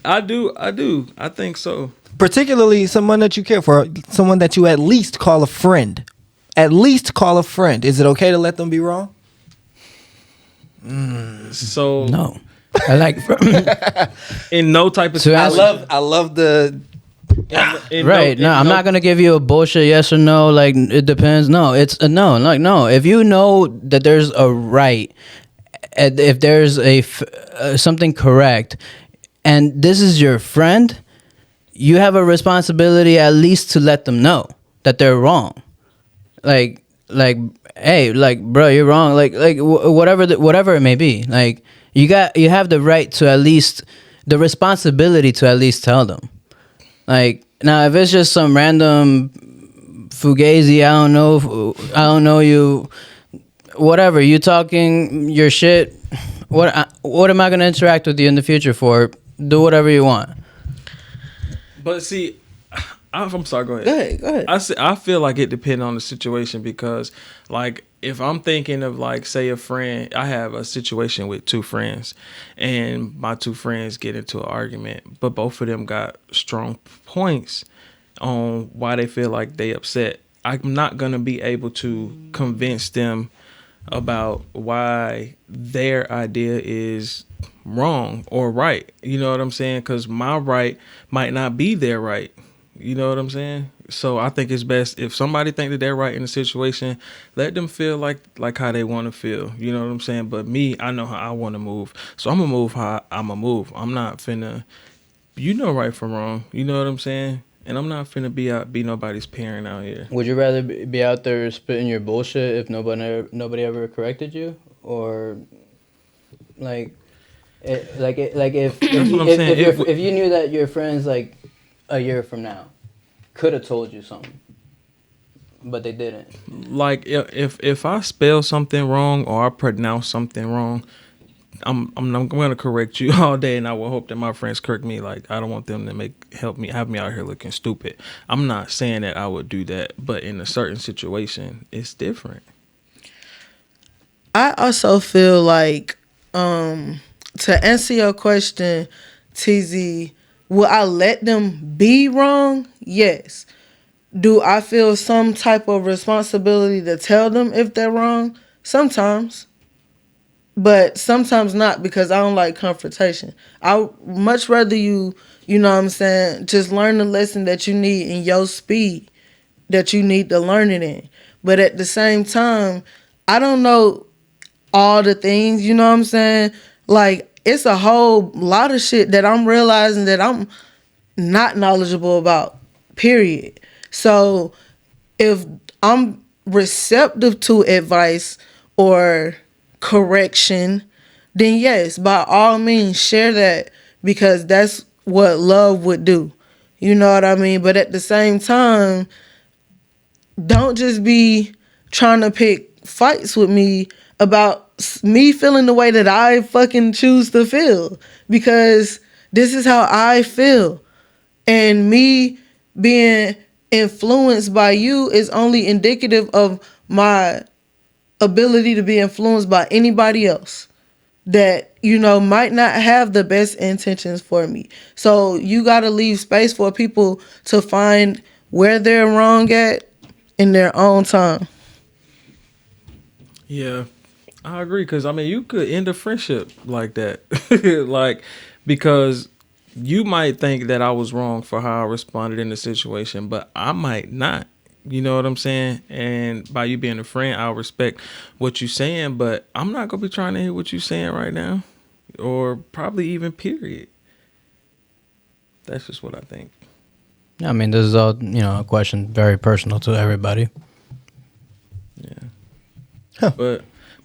I do. I think so. Particularly someone that you care for, someone that you at least call a friend. At least call a friend. Is it okay to let them be wrong? So no. I like in no type of I love the right. No, I'm not gonna give you a bullshit yes or no. Like, it depends. No, it's a no. Like, no. If you know that there's a right, if there's something correct, and this is your friend, you have a responsibility at least to let them know that they're wrong. Like, hey, like, bro, you're wrong. Like, whatever it may be. Like, you have the right to at least, the responsibility to at least tell them. Like, now if it's just some random Fugazi, I don't know you. Whatever, you talking your shit. What am I gonna interact with you in the future for? Do whatever you want. But see, I'm sorry. Go ahead. Go ahead. I feel like it depends on the situation because, like, if I'm thinking of like, say, a friend, I have a situation with two friends, and my two friends get into an argument, but both of them got strong points on why they feel like they upset. I'm not gonna be able to convince them about why their idea is wrong or right. You know what I'm saying? Because my right might not be their right. You know what I'm saying? So I think it's best if somebody think that they're right in a situation, let them feel like how they want to feel. You know what I'm saying? But me, I know how I want to move. So I'm going to move how I'm going to move. I'm not finna, right from wrong. You know what I'm saying? And I'm not finna be nobody's parent out here. Would you rather be out there spitting your bullshit if nobody ever corrected you, or if you knew that your friends like a year from now could have told you something, but they didn't. Like if I spell something wrong or I pronounce something wrong, I'm gonna correct you all day, and I will hope that my friends correct me. Like, I don't want them to have me out here looking stupid. I'm not saying that I would do that, but in a certain situation, it's different. I also feel like, to answer your question, TZ, will I let them be wrong? Yes. Do I feel some type of responsibility to tell them if they're wrong? Sometimes. But sometimes not, because I don't like confrontation. I much rather you know what I'm saying, just learn the lesson that you need in your speed that you need to learn it in. But at the same time, I don't know all the things, you know what I'm saying? Like, it's a whole lot of shit that I'm realizing that I'm not knowledgeable about, period. So if I'm receptive to advice or correction, then yes, by all means share that, because that's what love would do. You know what I mean? But at the same time, don't just be trying to pick fights with me about me feeling the way that I fucking choose to feel, because this is how I feel. And me being influenced by you is only indicative of my ability to be influenced by anybody else that, might not have the best intentions for me. So you got to leave space for people to find where they're wrong at in their own time. Yeah, I agree. Because, you could end a friendship like that. Because you might think that I was wrong for how I responded in the situation, but I might not. You know what I'm saying? And by you being a friend, I'll respect what you're saying, but I'm not going to be trying to hear what you're saying right now, or probably even period. That's just what I think. I mean, this is all, a question very personal to everybody. Yeah. Huh.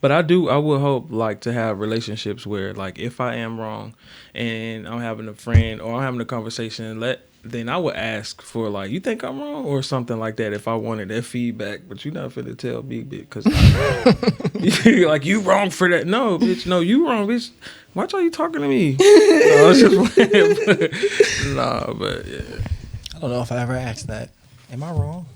But I would hope, like, to have relationships where, like, if I am wrong and I'm having a friend or I'm having a conversation, then I would ask for, like, you think I'm wrong or something like that if I wanted that feedback. But you're not finna tell me, because like, you wrong for that. No, bitch. No, you wrong, bitch. Watch how you talking to me. No, it's just playing. But yeah. I don't know if I ever asked that. Am I wrong?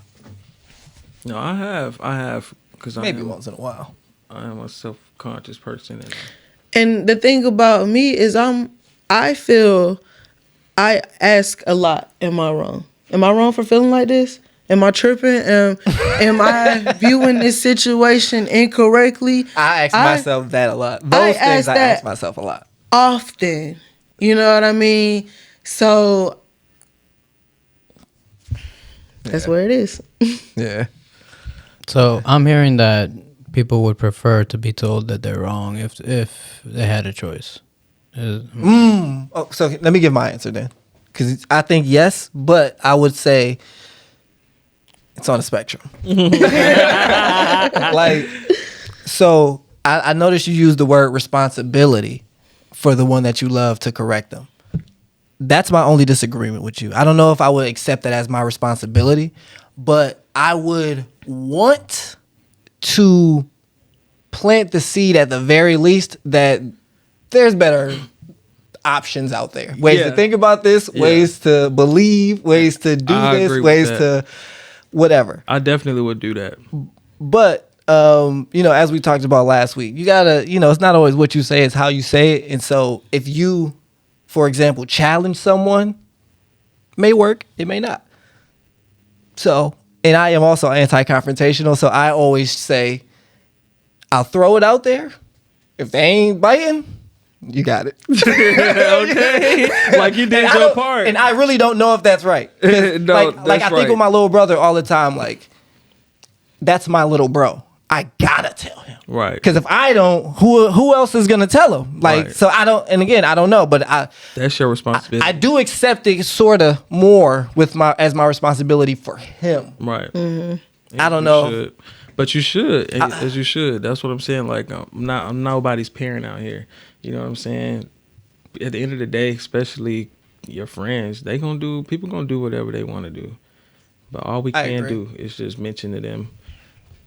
No, I have. Cause maybe once in a while. I am a self-conscious person. And the thing about me is I feel I ask a lot. Am I wrong? Am I wrong for feeling like this? Am I tripping? Am I viewing this situation incorrectly? I ask myself that a lot. Those things I ask myself a lot. Often. You know what I mean? So that's where it is. Yeah. So I'm hearing that people would prefer to be told that they're wrong if they had a choice. Oh, so let me give my answer then, because I think yes, but I would say it's on a spectrum. Like, so I noticed you use the word responsibility for the one that you love to correct them. that's my only disagreement with you. I don't know if I would accept that as my responsibility, but I would want to plant the seed at the very least that there's better options out there. Ways to think about this, ways to believe, ways to do this, ways to whatever. I definitely would do that. But as we talked about last week, you gotta, it's not always what you say, it's how you say it. And so if you, for example, challenge someone, it may work, it may not. So, and I am also anti-confrontational, so I always say, I'll throw it out there. If they ain't biting, you got it. Okay. Like you did your part. And I really don't know if that's right. No, I think with my little brother all the time, like, that's my little bro. I gotta tell him. Right. Because if I don't, who else is gonna tell him? Like, so I don't, and again, I don't know, but that's your responsibility. I do accept it sort of more as my responsibility for him. Right. Mm-hmm. I don't know. But you should, as you should. That's what I'm saying. Like, I'm nobody's parent out here. You know what I'm saying? At the end of the day, especially your friends, people gonna do whatever they want to do. But all we can do is just mention to them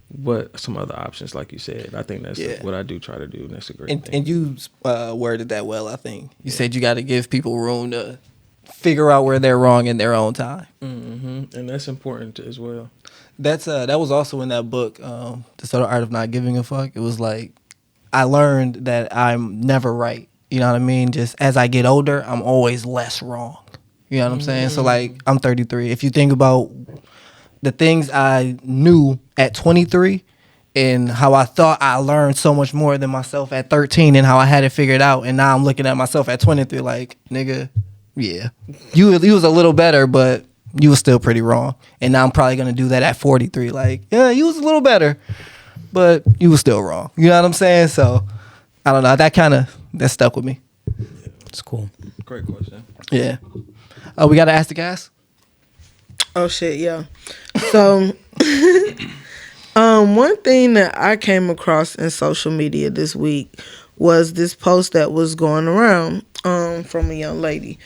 what some other options, like you said. I think that's what I do try to do. And that's a great thing. And you worded that well, I think. You said you got to give people room to figure out where they're wrong in their own time. Mm-hmm. And that's important as well. That was also in that book, The Subtle Art of Not Giving a Fuck. It was like, I learned that I'm never right. You know what I mean? Just as I get older, I'm always less wrong. You know what I'm saying? So like, I'm 33. If you think about the things I knew at 23 and how I thought I learned so much more than myself at 13 and how I had it figured out, and now I'm looking at myself at 23 like, nigga, yeah, you was a little better, but you was still pretty wrong. And now I'm probably gonna do that at 43, like, yeah, you was a little better, but you was still wrong. You know what I'm saying? So I don't know, that stuck with me. It's cool. Great question. Yeah. We gotta ask the guys. Oh shit, yeah. So one thing that I came across in social media this week was this post that was going around from a young lady.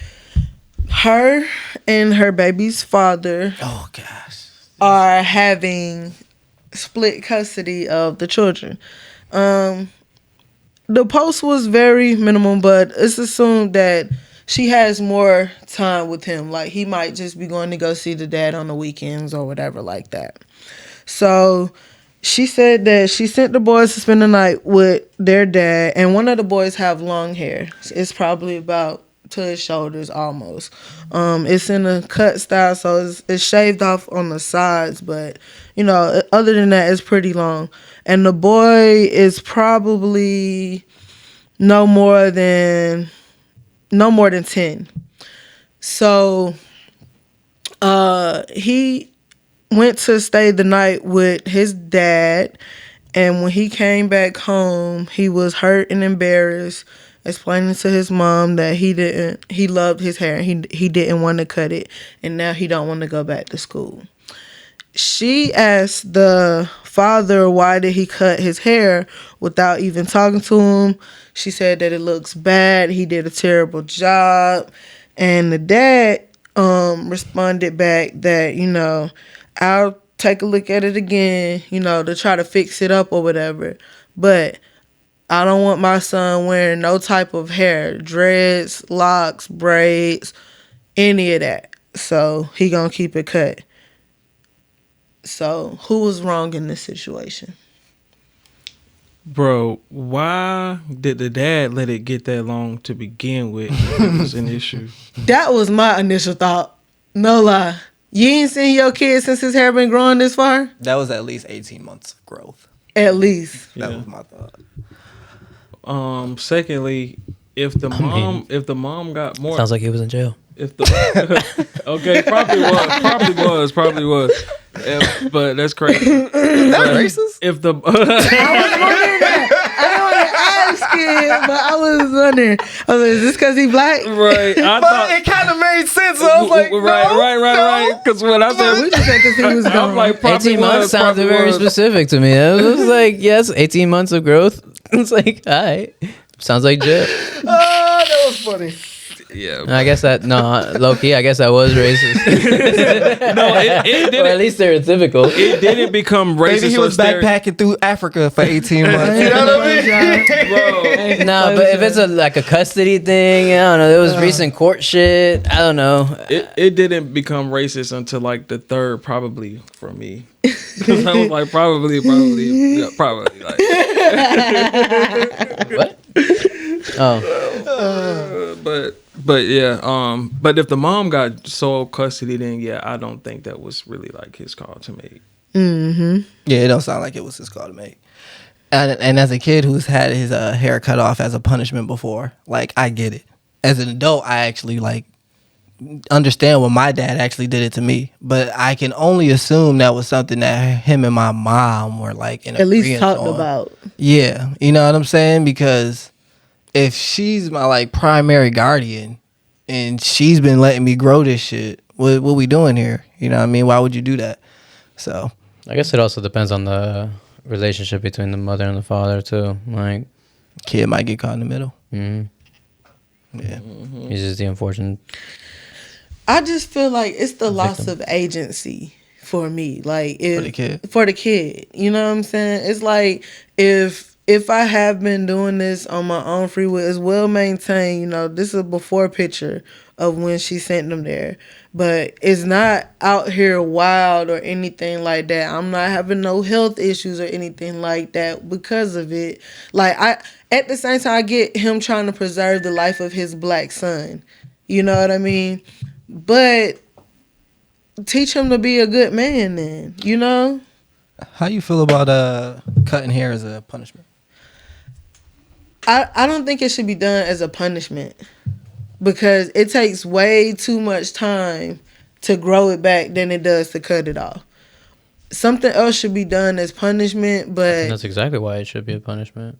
Her and her baby's father are having split custody of the children. The post was very minimal, but it's assumed that she has more time with him. Like, he might just be going to go see the dad on the weekends or whatever like that. So she said that she sent the boys to spend the night with their dad, and one of the boys have long hair. It's probably about to his shoulders almost. It's in a cut style, so it's shaved off on the sides, but other than that, it's pretty long. And the boy is probably no more than 10. So he went to stay the night with his dad, and when he came back home, he was hurt and embarrassed, explaining to his mom that he loved his hair and he didn't want to cut it, and now he don't want to go back to school. She asked the father why did he cut his hair without even talking to him. She said that it looks bad, he did a terrible job, and the dad responded back that I'll take a look at it again, to try to fix it up or whatever, but I don't want my son wearing no type of hair, dreads, locks, braids, any of that. So he gonna keep it cut. So who was wrong in this situation? Bro, why did the dad let it get that long to begin with? It was an issue. That was my initial thought. No lie. You ain't seen your kid since his hair been growing this far? That was at least 18 months of growth. At least. That was my thought. Secondly, if the mom got more, Sounds like he was in jail. Okay, probably was. But that's crazy. Is that racist? If the I was wondering that. I didn't want to ask it, but I was wondering. I was like, is this because he black? Right. But it kind of made sense. So I was like, right. Because when I said, We just said because he was I'm gone. like, 18 months sounded very specific to me. I was like, yes, 18 months of growth. It's like, all right. Sounds like jail. that was funny. Yeah. I guess that low key. I guess that was racist. No, it Or didn't. at least stereotypical. It didn't become racist. Maybe he was backpacking through Africa for 18 months. You know what I mean? Bro. No, but if it's like a custody thing, I don't know. There was recent court shit. I don't know. It didn't become racist until like the third, probably for me. Because I was like, probably like. What? Oh, But yeah, but if the mom got sole custody, then yeah, I don't think that was really like his call to make. Yeah, it don't sound like it was his call to make. And as a kid who's had his hair cut off as a punishment before, like, I get it. As an adult, I actually like understand when my dad actually did it to me, but I can only assume that was something that him and my mom were like in At least agreement talked on. about. Yeah, you know what I'm saying? Because if she's my like primary guardian and she's been letting me grow this shit, what we doing here? You know what I mean? Why would you do that? So I guess it also depends on the relationship between the mother and the father too. Like, kid might get caught in the middle. yeah, he's just the unfortunate. I just feel like it's the loss of agency for me. Like For the kid. You know what I'm saying? It's like if I have been doing this on my own free will, it's well maintained. You know, this is a before picture of when she sent them there. But it's not out here wild or anything like that. I'm not having no health issues or anything like that because of it. Like, at the same time, I get him trying to preserve the life of his black son. You know what I mean? But teach him to be a good man then, you know? How you feel about cutting hair as a punishment? I don't think it should be done as a punishment because it takes way too much time to grow it back than it does to cut it off. Something else should be done as punishment, but That's exactly why it should be a punishment.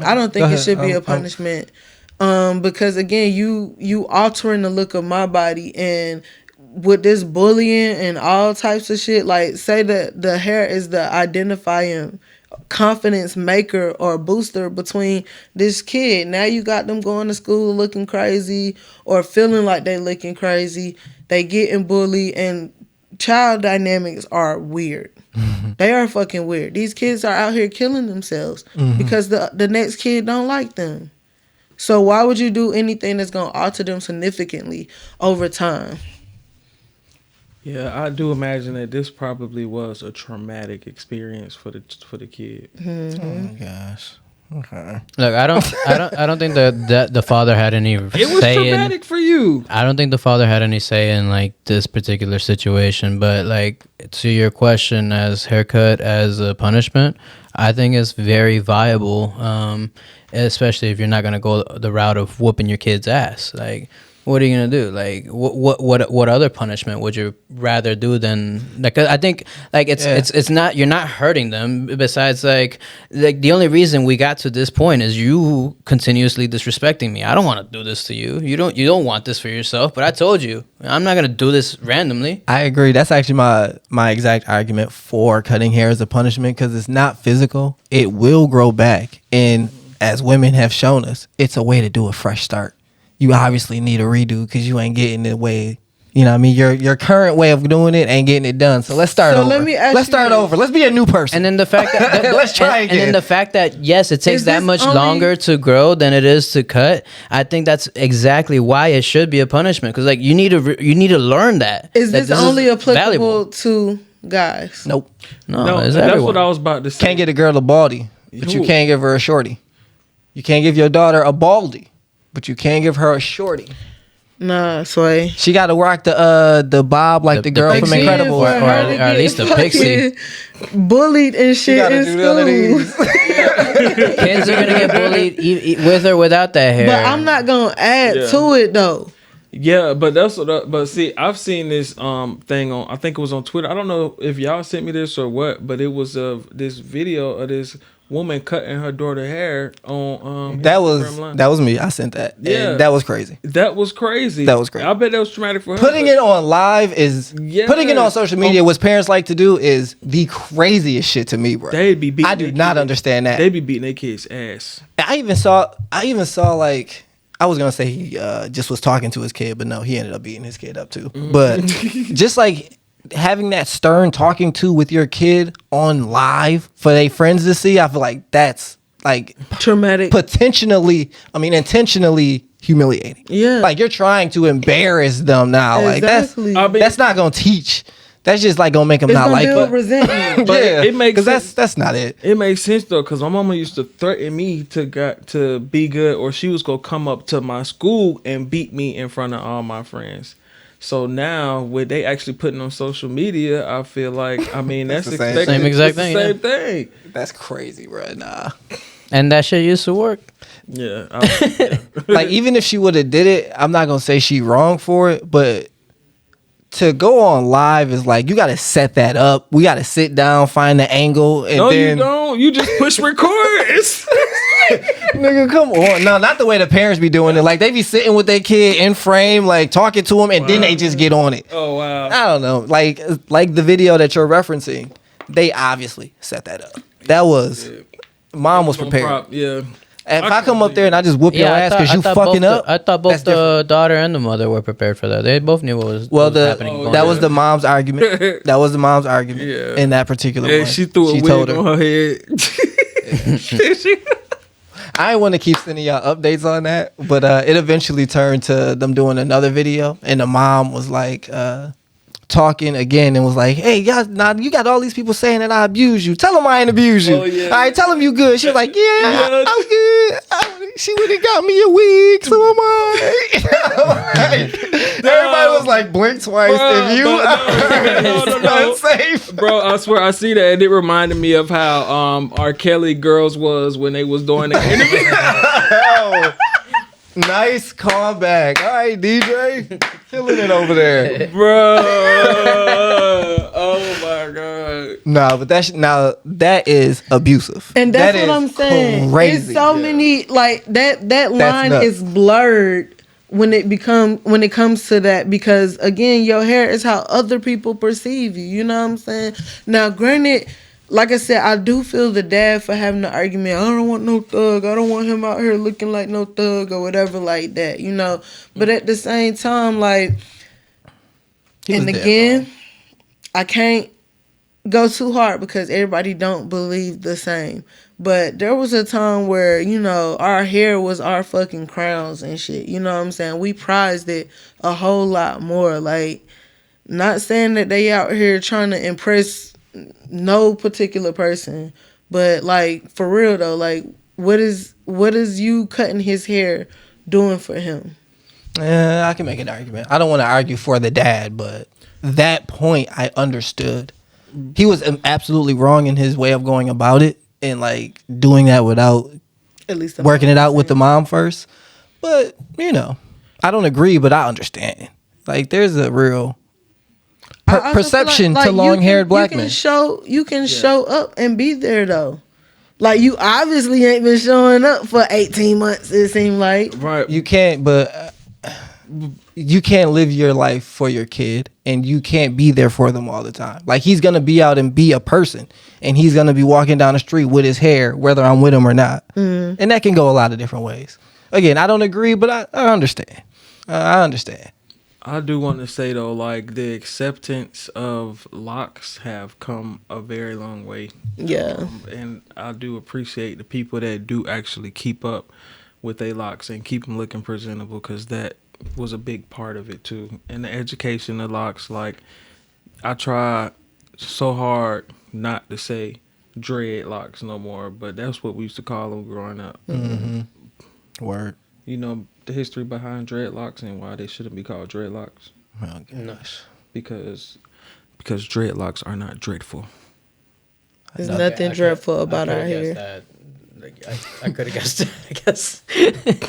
I don't think Go it should ahead. be a punishment. Because again, you altering the look of my body, and with this bullying and all types of shit, like say that the hair is the identifying confidence maker or booster between this kid. Now you got them going to school looking crazy or feeling like they looking crazy. They getting bullied, and child dynamics are weird. They are fucking weird. These kids are out here killing themselves because the next kid don't like them. So why would you do anything that's going to alter them significantly over time? Yeah, I do imagine that this probably was a traumatic experience for the kid. Oh my gosh. Okay. Look, I don't think that the father had any It was say in. traumatic for you. I don't think the father had any say in like this particular situation, but like to your question, as haircut as a punishment, I think it's very viable, especially if you're not gonna go the route of whooping your kid's ass. Like, what are you gonna do? Like, what other punishment would you rather do than like? I think like it's not, you're not hurting them. Besides, like the only reason we got to this point is you continuously disrespecting me. I don't want to do this to you. You don't want this for yourself. But I told you I'm not gonna do this randomly. I agree. That's actually my exact argument for cutting hair as a punishment, because it's not physical. It will grow back, and as women have shown us, it's a way to do a fresh start. You obviously need a redo because you ain't getting the way, you know what I mean? Your current way of doing it ain't getting it done. So let's start over. Let's start over. Let's be a new person. And then the fact that Let's try again. And then the fact that yes, it takes Is that this much only- longer to grow than it is to cut. I think that's exactly why it should be a punishment, because like you need to learn that. Is that this only applicable valuable. to guys? Nope. No, it's that's everyone. what I was about to say. Can't get a girl a baldy, but you Who? can't give her a shorty. You can't give your daughter a baldy, but you can give her a shorty. Nah, Sway. She got to rock the bob like the girl from pixie. Incredibles. Or at least a pixie. Bullied and She shit got to in do none of school. these. Kids are gonna get bullied with or without that hair. But I'm not gonna add Yeah. to it though. Yeah, but that's what. But see, I've seen this thing on. I think it was on Twitter. I don't know if y'all sent me this or what, but it was this video of this woman cutting her daughter hair on. That Instagram was me. I sent that. Yeah. And that was crazy. That was crazy. That was crazy. I bet that was traumatic for her. Putting it on live is Yes. putting it on social media. What parents like to do is the craziest shit to me, bro. They'd be beating. I do their not kids. understand that. They be beating their kids' ass. I even saw like I was gonna say he just was talking to his kid, but no, he ended up beating his kid up too. But just like having that stern talking to with your kid on live for their friends to see, I feel like that's like traumatic, intentionally humiliating. Yeah, like you're trying to embarrass them now. Exactly. Like that's not gonna teach. That's just like gonna make them not like it. Resentment. But yeah, it makes sense. That's not it. It makes sense though, because my mama used to threaten me to be good, or she was gonna come up to my school and beat me in front of all my friends. So now, with they actually putting on social media, I feel like that's the expected. same exact thing. Same thing. That's crazy, bro. Nah. And that shit used to work. Yeah. Like even if she would have did it, I'm not gonna say she wrong for it, but to go on live is like you got to set that up. We got to sit down, find the angle, and then you don't. You just push record. nigga, come on. No, not the way the parents be doing it. Like they be sitting with their kid in frame, like talking to them, and then they just get on it. Oh wow. I don't know. Like the video that you're referencing, they obviously set that up. That was mom was prepared. Yeah. If I come up there and I just whoop your ass because you fucking up, I thought both the daughter and the mother were prepared for that. They both knew what was happening. That was the mom's argument. That was the mom's argument in that particular one. She threw a wig on her head. I didn't want to keep sending y'all updates on that, but it eventually turned to them doing another video, and the mom was like talking again and was like, "Hey, y'all, now you got all these people saying that I abuse you. Tell them I ain't abuse you. Oh, yeah. All right, tell them you good." She was like, "Yeah, I'm good. She would have got me a wig, so am I." Everybody was like, "Blink twice if you no. safe." Bro, I swear I see that, and it reminded me of how R. Kelly girls was when they was doing the interview. Nice callback. All right, DJ. Killing it over there. Bro. Oh my God. No, but that is abusive. And that's That what I'm is saying. crazy. It's so many like that line nuts. is blurred when it comes to that, because again, your hair is how other people perceive you. You know what I'm saying? Now, granted, like I said, I do feel the dad for having the argument. I don't want no thug. I don't want him out here looking like no thug or whatever like that, you know. But at the same time, like, and again, I can't go too hard because everybody don't believe the same. But there was a time where, you know, our hair was our fucking crowns and shit. You know what I'm saying? We prized it a whole lot more. Like, not saying that they out here trying to impress no particular person, but like for real though, like what is you cutting his hair doing for him? I can make an argument. I don't want to argue for the dad, but that point I understood. He was absolutely wrong in his way of going about it and like doing that without At least working it out with the mom first. But you know, I don't agree, but I understand. Like there's a real perception like to long-haired black men. You can show up and be there though. Like you obviously ain't been showing up for 18 months. It seemed like Right. You can't, but you can't live your life for your kid, and you can't be there for them all the time. Like he's gonna be out and be a person, and he's gonna be walking down the street with his hair, whether I'm with him or not. And that can go a lot of different ways. Again, I don't agree, but I understand. I understand. I do want to say though, like the acceptance of locks have come a very long way. yeah. And I do appreciate the people that do actually keep up with their locks and keep them looking presentable, because that was a big part of it too. And the education of locks, like I try so hard not to say dreadlocks no more, but that's what we used to call them growing up. Word. You know the history behind dreadlocks and why they shouldn't be called dreadlocks? Oh, gosh. Because dreadlocks are not dreadful. There's nothing dreadful about our hair. I could have guessed it, I guess.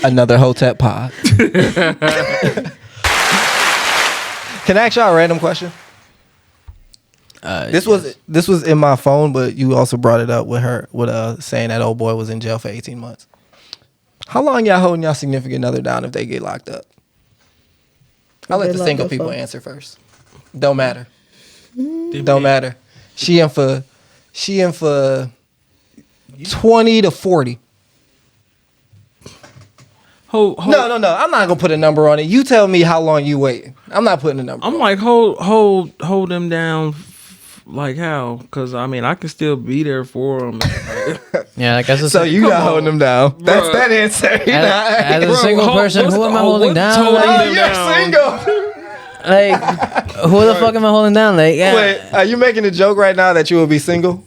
Another Hotep pod. Can I ask y'all a random question? This was in my phone, but you also brought it up with her with saying that old boy was in jail for 18 months. How long y'all holding y'all significant other down if they get locked up? I'll let the single people answer first. Don't matter. Don't matter. She in for 20 to 40. hold. No. I'm not gonna put a number on it. You tell me how long you wait. I'm not putting a number. I'm like hold them down. Like how? Because I mean, I can still be there for them. Yeah, like as a So you not holding them down. That's that answer. as a single person, who am I holding down? Like, You're single. like, who the fuck am I holding down? Like, yeah. Wait, are you making a joke right now that you will be single?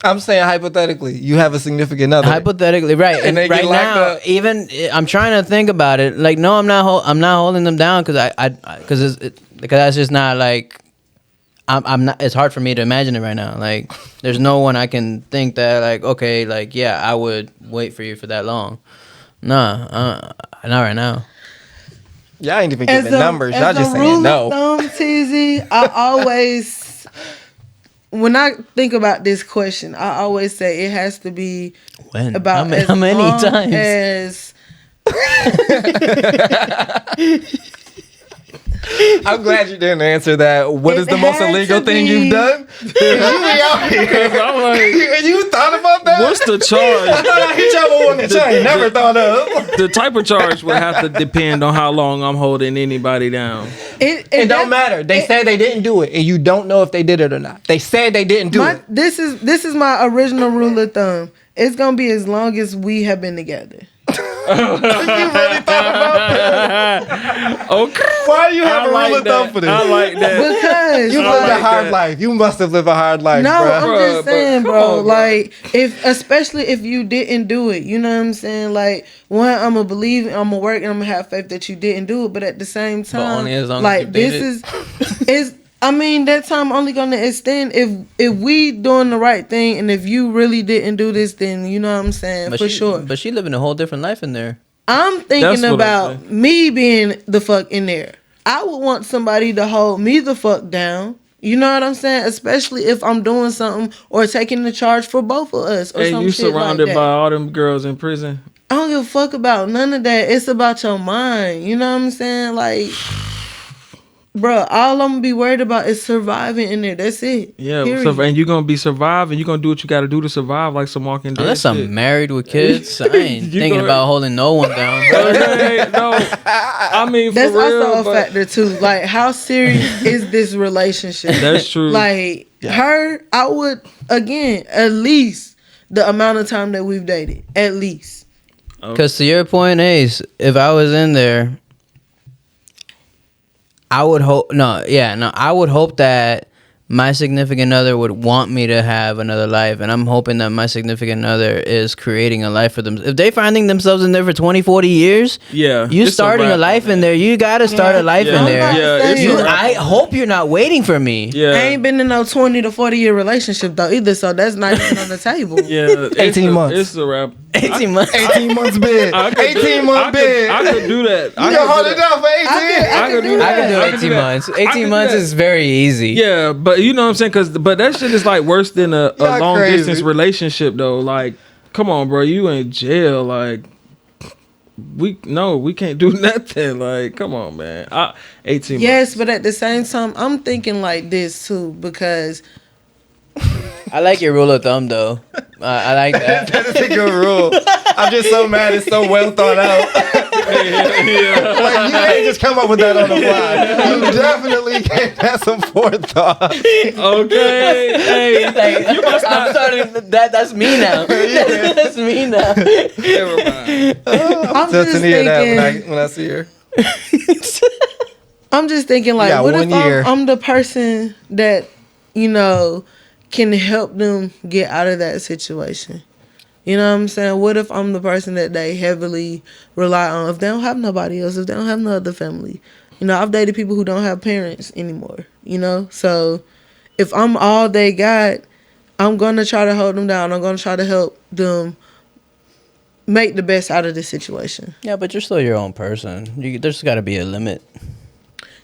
I'm saying hypothetically, you have a significant other. Hypothetically, right? And And they right get locked now, up. even I'm trying to think about it. Like, no, I'm not. I'm not holding them down because because that's just not like. I'm not. It's hard for me to imagine it right now. Like, there's no one I can think that like, okay, like, yeah, I would wait for you for that long. Nah, not right now. Y'all ain't even giving numbers. Y'all just saying no. Thumb, TZ, I always, when I think about this question, I always say it has to be When? about How many long times? as I'm glad you didn't answer that. What is It the most had illegal to thing be- you've done? You be out here. I'm like, You thought about that? what's the charge? I hit y'all with one that you ain't never thought of. The type of charge would have to depend on how long I'm holding anybody down. It don't matter. They said they didn't do it, and you don't know if they did it or not. They said they didn't do it. This is my original rule of thumb. It's gonna be as long as we have been together. You really thought about that? Okay. Why do you have I a like rule of thumb that. for this? I like that. Because You I lived a like hard that. life. You must have lived a hard life, no, bruh. I'm Bruh, just but saying, come bro. on, Like, especially if you didn't do it, you know what I'm saying? Like, one, I'm gonna believe, I'm gonna work, and I'm gonna have faith that you didn't do it. But at the same time, only as long as like, you this did is. I mean, that time only gonna extend if we doing the right thing, and if you really didn't do this, then you know what I'm saying for sure. But she living a whole different life in there. I'm thinking That's what I'm about saying. me being the fuck in there. I would want somebody to hold me the fuck down. You know what I'm saying? Especially if I'm doing something or taking the charge for both of us or And some you shit surrounded like by that. all them girls in prison. I don't give a fuck about none of that. It's about your mind. You know what I'm saying? Like, bro, all I'm gonna be worried about is surviving in there. That's it. Yeah, Period. so, and you're gonna be surviving. You're gonna do what you got to do to survive, like some Walking Dead. Unless shit. I'm married with kids, I ain't You thinking go- about holding no one down. Okay, no, I mean for That's real, also a but factor too. Like, how serious is this relationship? that's true. Like, her, I would, again, at least the amount of time that we've dated. At least. Because to your point, Ace, if I was in there, I would hope. I would hope that my significant other would want me to have another life, and I'm hoping that my significant other is creating a life for them. If they finding themselves in there for 20, 40 years, Yeah, you it's a starting a wrap life on in that. there. You got to start a life Yeah, in there. yeah, it's You- a wrap I on that. hope you're not waiting for me. Yeah, I ain't been in no 20 to 40 year relationship though either, so that's not even on the table. yeah, it's 18 months. It's a wrap. 18 months. 18 months bid. I could do- 18 month bid. I could do that. You can hold it down for 18. I could do I that. can do I could 18 that. months. I could 18 do months that. is very easy. Yeah, but you know what I'm saying? But that shit is like worse than a Y'all long crazy. distance relationship though. Like, come on, bro, you in jail. Like, we can't do nothing. Like, come on, man. 18 months. Yes, but at the same time, I'm thinking like this too, because I like your rule of thumb, though. I like that. That is a good rule. I'm just so mad it's so well thought out. Like, you ain't just come up with that on the fly. You definitely had some forethought. Okay. Hey, Like, you must I'm not. starting. That's me now. That's me now. Never mind. I'm Tell just Tania that thinking. when I see her. I'm just thinking like, got what if 1 year. I'm the person that, you know, can help them get out of that situation? You know what I'm saying? What if I'm the person that they heavily rely on? If they don't have nobody else, if they don't have no other family. You know, I've dated people who don't have parents anymore, you know? So if I'm all they got, I'm going to try to hold them down. I'm going to try to help them make the best out of this situation. Yeah, but you're still your own person. There's got to be a limit.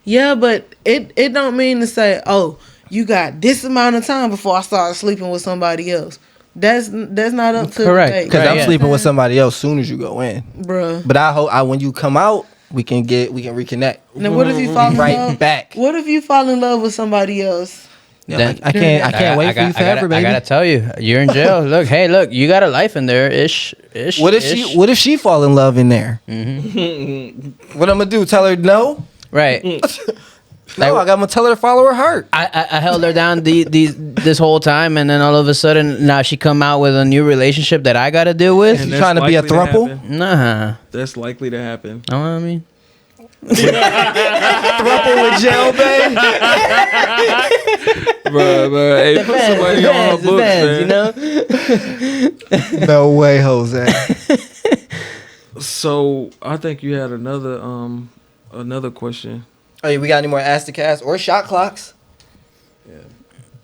Yeah, but it don't mean to say, oh, you got this amount of time before I start sleeping with somebody else. That's not up to Correct, debate. Because Right, I'm yeah. sleeping with somebody else soon as you go in. Bruh. But I hope when you come out, we can reconnect. Now what if you fall in Right love? back. What if you fall in love with somebody else Then I can't wait for you forever, baby. I gotta tell you, you're in jail. Look, you got a life in there. Ish. What if she fall in love in there? Mm-hmm. What I'm gonna do? Tell her no? Right. No, I'm gonna tell her to follow her heart. I held her down this whole time, and then all of a sudden now she come out with a new relationship that I gotta deal with. And You trying to be a likely throuple? Nah. That's likely to happen. Know what I mean? Throuple with jail, babe. Bro, hey, put somebody on her books, man. You know? No way, Jose. So I think you had another question. Hey, we got any more Ask the Cast or shot clocks?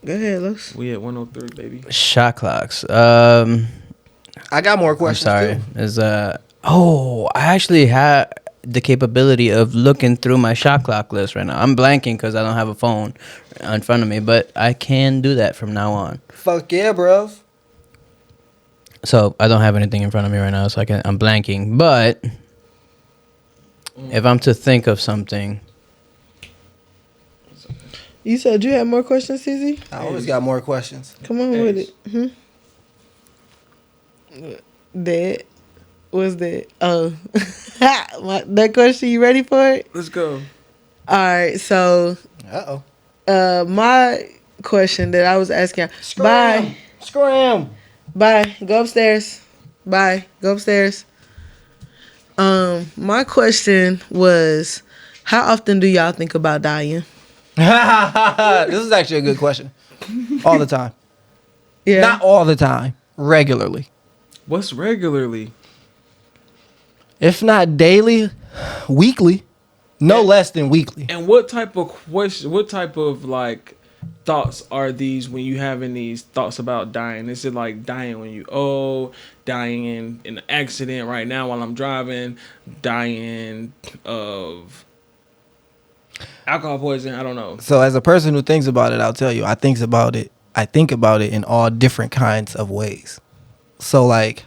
Go ahead, Los. We at 103, baby. Shot clocks. I got more I'm questions. sorry. Too. Is I actually had the capability of looking through my shot clock list right now. I'm blanking because I don't have a phone in front of me, but I can do that from now on. Fuck yeah, bro. So I don't have anything in front of me right now, so I'm blanking. But if I'm to think of something, You said you had more questions, CZ? I always got more questions. Come on with it. That was that. Oh, that question. You ready for it? Let's go. All right. So, my question that I was asking. Bye. Scram. Bye. Go upstairs. Bye. Go upstairs. My question was, how often do y'all think about dying? This is actually a good question. All the time. Yeah. Not all the time. Regularly. What's regularly? If not daily, weekly. No less than weekly. And what type of question? What type of like thoughts are these when you having these thoughts about dying? Is it like dying when you dying in an accident right now while I'm driving, dying of alcohol poisoning? I don't know. So as a person who thinks about it, I'll tell you, I think about it in all different kinds of ways. So like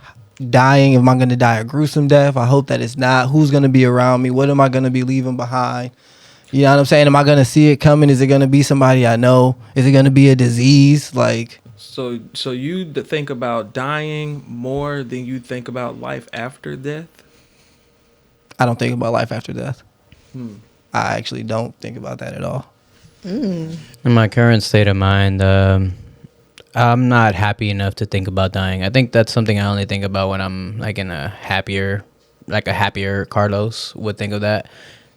dying, am I going to die a gruesome death? I hope that it's not. Who's going to be around me? What am I going to be leaving behind? You know what I'm saying? Am I going to see it coming? Is it going to be somebody I know? Is it going to be a disease? Like, so you think about dying more than you think about life after death? I don't think about life after death. I actually don't think about that at all. in my current state of mind, I'm not happy enough to think about dying. I think that's something I only think about when I'm like in a happier Carlos would think of that,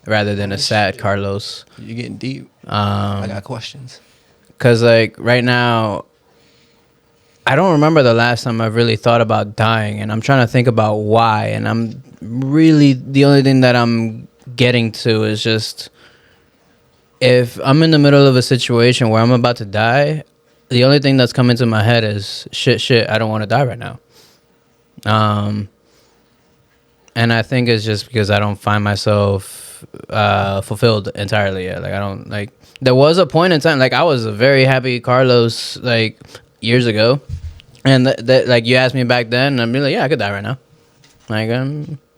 rather than a sad Carlos. You're getting deep. I got questions. Cause like right now, I don't remember the last time I've really thought about dying, and I'm trying to think about why. And I'm really, the only thing that I'm getting to is just, if I'm in the middle of a situation where I'm about to die, the only thing that's coming to my head is shit, I don't want to die right now. And I think it's just because I don't find myself fulfilled entirely yet. Like I don't like. There was a point in time, like I was a very happy Carlos like years ago, and that like you asked me back then, and I'm like, yeah, I could die right now. Like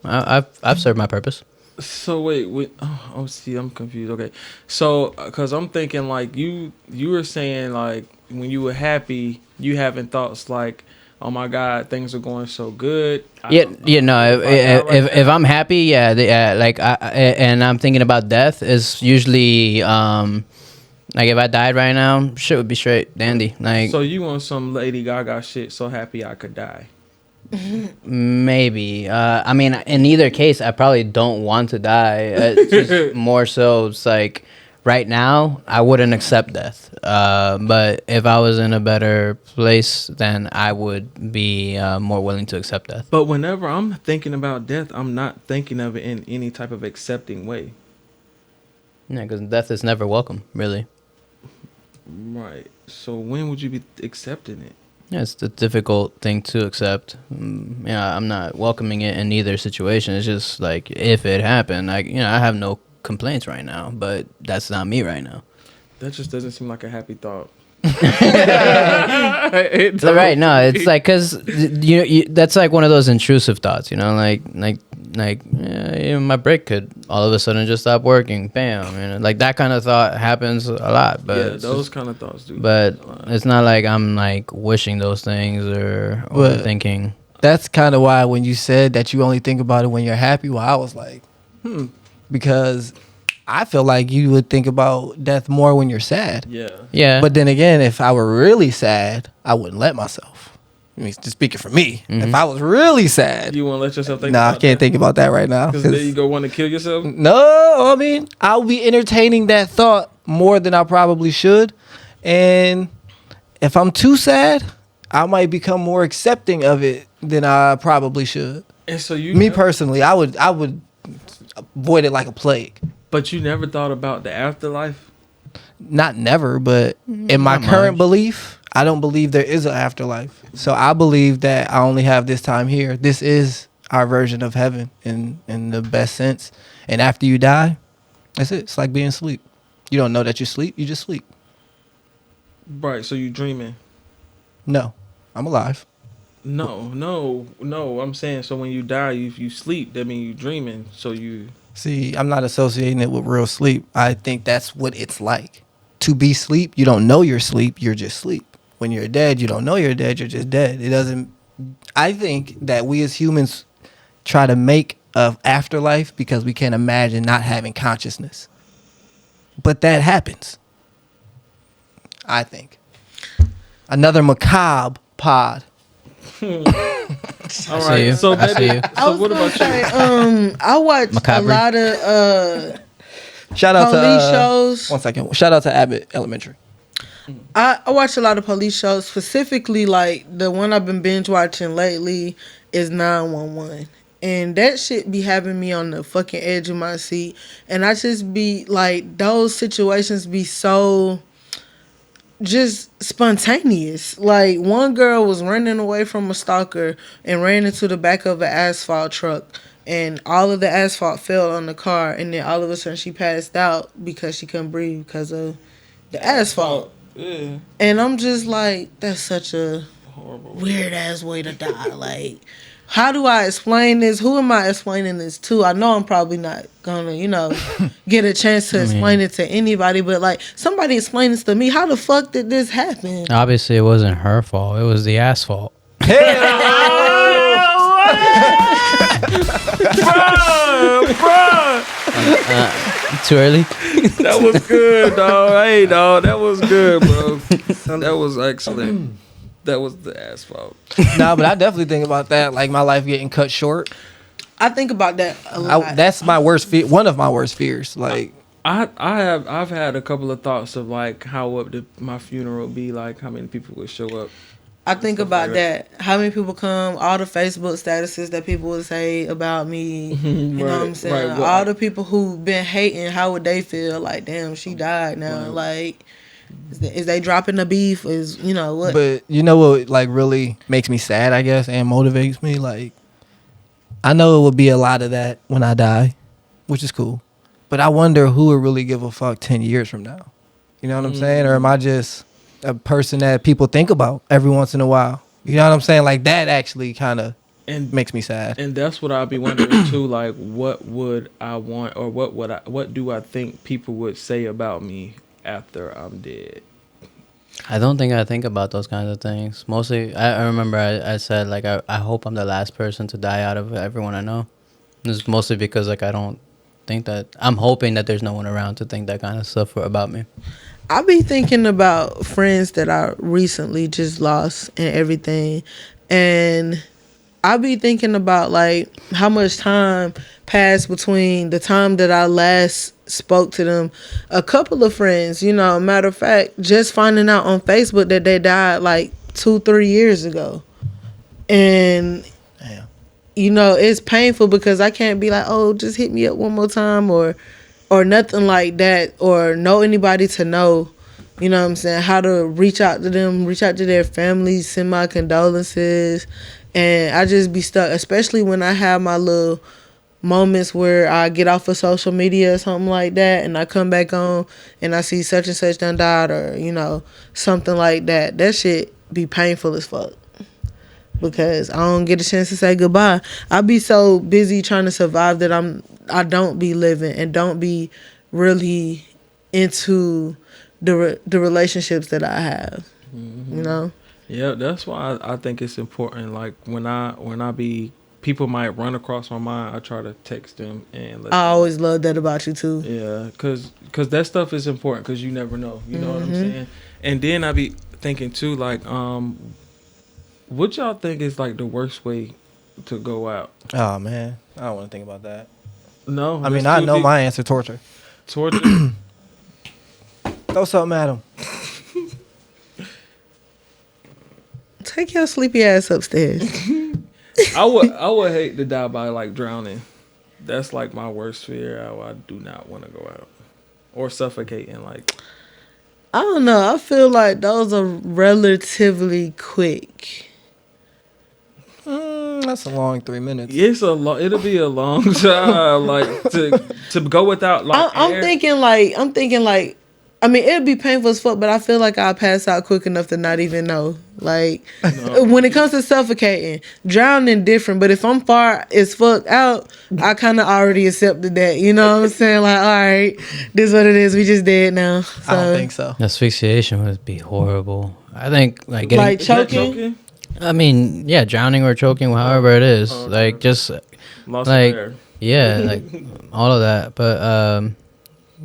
I've served my purpose. So wait. Oh, see, I'm confused. Okay, so because I'm thinking like you were saying like when you were happy, you having thoughts like, oh my God, things are going so good. If I'm happy, and I'm thinking about death, is usually like if I died right now, shit would be straight dandy. Like, so you want some Lady Gaga shit? So happy I could die. maybe. I mean, in either case, I probably don't want to die. It's just more so, it's like right now, I wouldn't accept death. But if I was in a better place, then I would be more willing to accept death. But whenever I'm thinking about death, I'm not thinking of it in any type of accepting way. Yeah, because death is never welcome, really. Right. So when would you be accepting it? Yeah, it's a difficult thing to accept. Yeah, I'm not welcoming it in either situation. It's just like if it happened, I have no complaints right now, but that's not me right now. That just doesn't seem like a happy thought. Right? No, it's like because that's like one of those intrusive thoughts. Like my brake could all of a sudden just stop working. Bam. Like that kind of thought happens a lot. But yeah, those kind of thoughts do. But it's not like I'm like wishing those things or thinking. That's kind of why when you said that you only think about it when you're happy, well, I was like, because I feel like you would think about death more when you're sad. Yeah. But then again, if I were really sad, I wouldn't let myself. I mean, just speaking for me, if I was really sad, you won't let yourself think. I can't think about that right now. Because then you go want to kill yourself. No, I mean, I'll be entertaining that thought more than I probably should, and if I'm too sad, I might become more accepting of it than I probably should. And so personally, I would avoid it like a plague. But you never thought about the afterlife? Not never, but in my current belief, I don't believe there is an afterlife. So I believe that I only have this time here. This is our version of heaven in the best sense. And after you die, that's it. It's like being asleep. You don't know that you sleep. You just sleep. Right. So you dreaming? No, I'm alive. No. I'm saying, so when you die, if you sleep, that means you dreaming. So you... See, I'm not associating it with real sleep. I think that's what it's like. To be sleep, you don't know you're asleep, you're just sleep. When you're dead, you don't know you're dead, you're just dead. It doesn't... I think that we as humans try to make an afterlife because we can't imagine not having consciousness. But that happens. I think. Another Macabre Pod. All right, so baby, so what about you? I watch Macabre. a lot of Shout out police to shows. 1 second. Shout out to Abbott Elementary. I watch a lot of police shows. Specifically, like the one I've been binge watching lately is 911. And that shit be having me on the fucking edge of my seat. And I just be like, those situations be so just spontaneous. Like, one girl was running away from a stalker and ran into the back of an asphalt truck, and all of the asphalt fell on the car, and then all of a sudden she passed out because she couldn't breathe because of the asphalt. Yeah. And I'm just like, that's such a Horrible. weird ass way to die. Like, how do I explain this? Who am I explaining this to? I know I'm probably not gonna, get a chance to explain it to anybody, but like, somebody explain this to me. How the fuck did this happen? Obviously, it wasn't her fault. It was the asphalt. Too early? That was good, dog. Hey, dog, that was good, bro. That was excellent. That was the asphalt. Nah, but I definitely think about that, like my life getting cut short. I think about that a lot. That's my worst fear. One of my worst fears. Like, I've had a couple of thoughts of like how my funeral would be, like how many people would show up. I think about like that. How many people come, all the Facebook statuses that people would say about me, you know what I'm saying? Right, well, all the people who've been hating, how would they feel? Like, damn, she died now. Right. Like, is they dropping the beef? Is, what? but you know what, like, really makes me sad, I guess, and motivates me? Like, I know it will be a lot of that when I die, which is cool. But I wonder who would really give a fuck 10 years from now. You know what I'm saying? Or am I just a person that people think about every once in a while? You know what I'm saying? Like, that actually kind of makes me sad. And that's what I'd be wondering too. Like, what would I want, or what do I think people would say about me after I'm dead? I don't think I think about those kinds of things. Mostly, I remember I said, like, I hope I'm the last person to die out of everyone I know. It's mostly because, like, I don't think that... I'm hoping that there's no one around to think that kind of stuff about me. I be thinking about friends that I recently just lost and everything. And I be thinking about, like, how much time passed between the time that I last spoke to them. A couple of friends, matter of fact, just finding out on Facebook that they died like 2-3 years ago. And Damn. It's painful because I can't be like, oh, just hit me up one more time or nothing like that, or know anybody to know, you know what I'm saying, how to reach out to them, reach out to their families, send my condolences. And I just be stuck, especially when I have my little moments where I get off of social media or something like that, and I come back on and I see such and such done died, or something like that. That shit be painful as fuck because I don't get a chance to say goodbye. I be so busy trying to survive that I don't be living and don't be really into the relationships that I have. Yeah, that's why I think it's important. Like when I be, people might run across my mind, I try to text them and let I them always love that about you too. Yeah, cause that stuff is important, cause you never know. You know what I'm saying? And then I be thinking too, like, what y'all think is like the worst way to go out? Oh man, I don't want to think about that. No, I mean I know my answer: torture. Torture. Throw something at him. Take your sleepy ass upstairs. I would hate to die by like drowning. That's like my worst fear. I do not want to go out, or suffocating. Like, I don't know. I feel like those are relatively quick. That's a long 3 minutes. it's a it'll be a long time. Like to go without like. I'm thinking like. I mean, it'd be painful as fuck, but I feel like I'll pass out quick enough to not even know. Like, when it comes to suffocating, drowning different, but if I'm far as fuck out, I kind of already accepted that. You know what I'm saying? Like, all right, this is what it is. We just dead now. So, I don't think so. Asphyxiation would be horrible. I think like getting like choking. I mean, yeah, drowning or choking, however it is, like just Lost like air. yeah, like all of that. But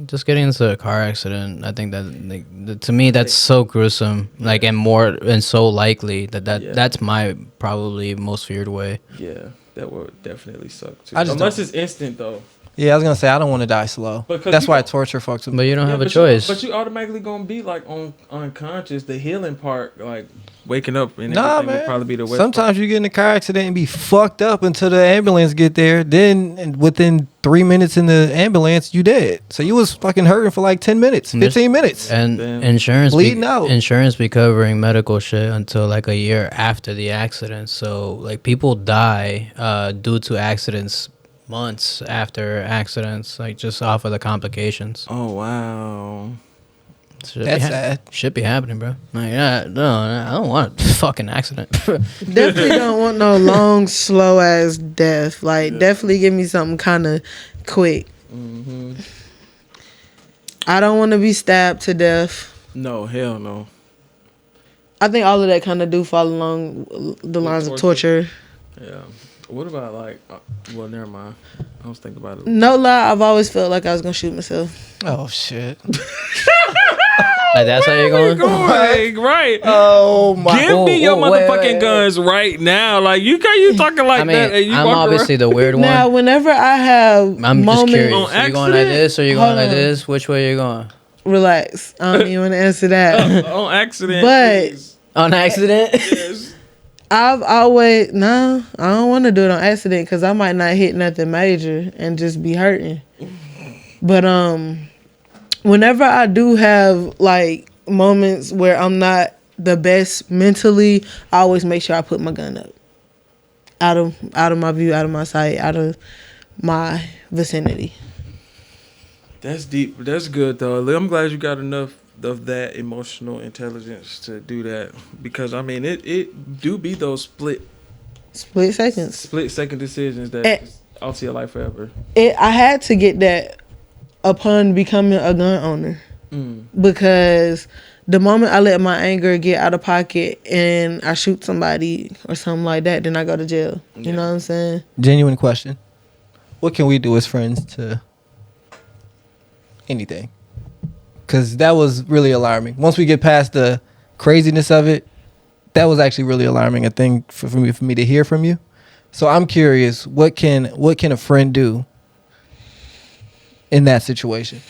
just getting into a car accident, I think that like, to me that's so gruesome, like and so likely that's my probably most feared way. Yeah, that would definitely suck too. Unless it's instant though. Yeah, I was gonna say I don't want to die slow. That's why torture fucks with me. But you don't have a choice. But you automatically gonna be like unconscious. The healing part, like waking up and Nah, everything, man. would probably be the worst. Sometimes you get in a car accident and be fucked up until the ambulance get there. Then within 3 minutes in the ambulance, you dead. So you was fucking hurting for like 10 minutes, 15 minutes. And Damn. insurance out. Insurance be covering medical shit until like a year after the accident. So like people die due to accidents months after accidents, like just off of the complications. Oh wow. That's sad. Shit be happening, bro. Like, I don't want a fucking accident. Definitely don't want no long, slow ass death. Like, definitely give me something kind of quick. I don't want to be stabbed to death. No, hell no. I think all of that kind of do fall along the lines of torture. Yeah. What about like? Well, never mind. I was thinking about it. No lie, I've always felt like I was gonna shoot myself. Oh shit. Like that's how you're going? Like, right. Oh my. Give me your wait, motherfucking wait. guns right now. Like you talking like I mean, that. And you I'm walk obviously around. the weird one. Now, whenever I have I'm just moments, curious. On Are you going like accident? this or you going Hold like on. this? Which way you going? relax. I don't even want to answer that. on accident. But please. On accident? Yes. I've always I don't want to do it on accident because I might not hit nothing major and just be hurting. But whenever I do have like moments where I'm not the best mentally, I always make sure I put my gun up, out of my view, out of my sight, out of my vicinity. That's deep. That's good though. I'm glad you got enough of that emotional intelligence to do that, because I mean it do be those split second decisions that alter your life forever. I had to get that upon becoming a gun owner, because the moment I let my anger get out of pocket and I shoot somebody or something like that, then I go to jail. You know what I'm saying? Genuine question. What can we do as friends to anything? Because that was really alarming. Once we get past the craziness of it, that was actually really alarming, a thing for me to hear from you. So I'm curious, what can a friend do in that situation?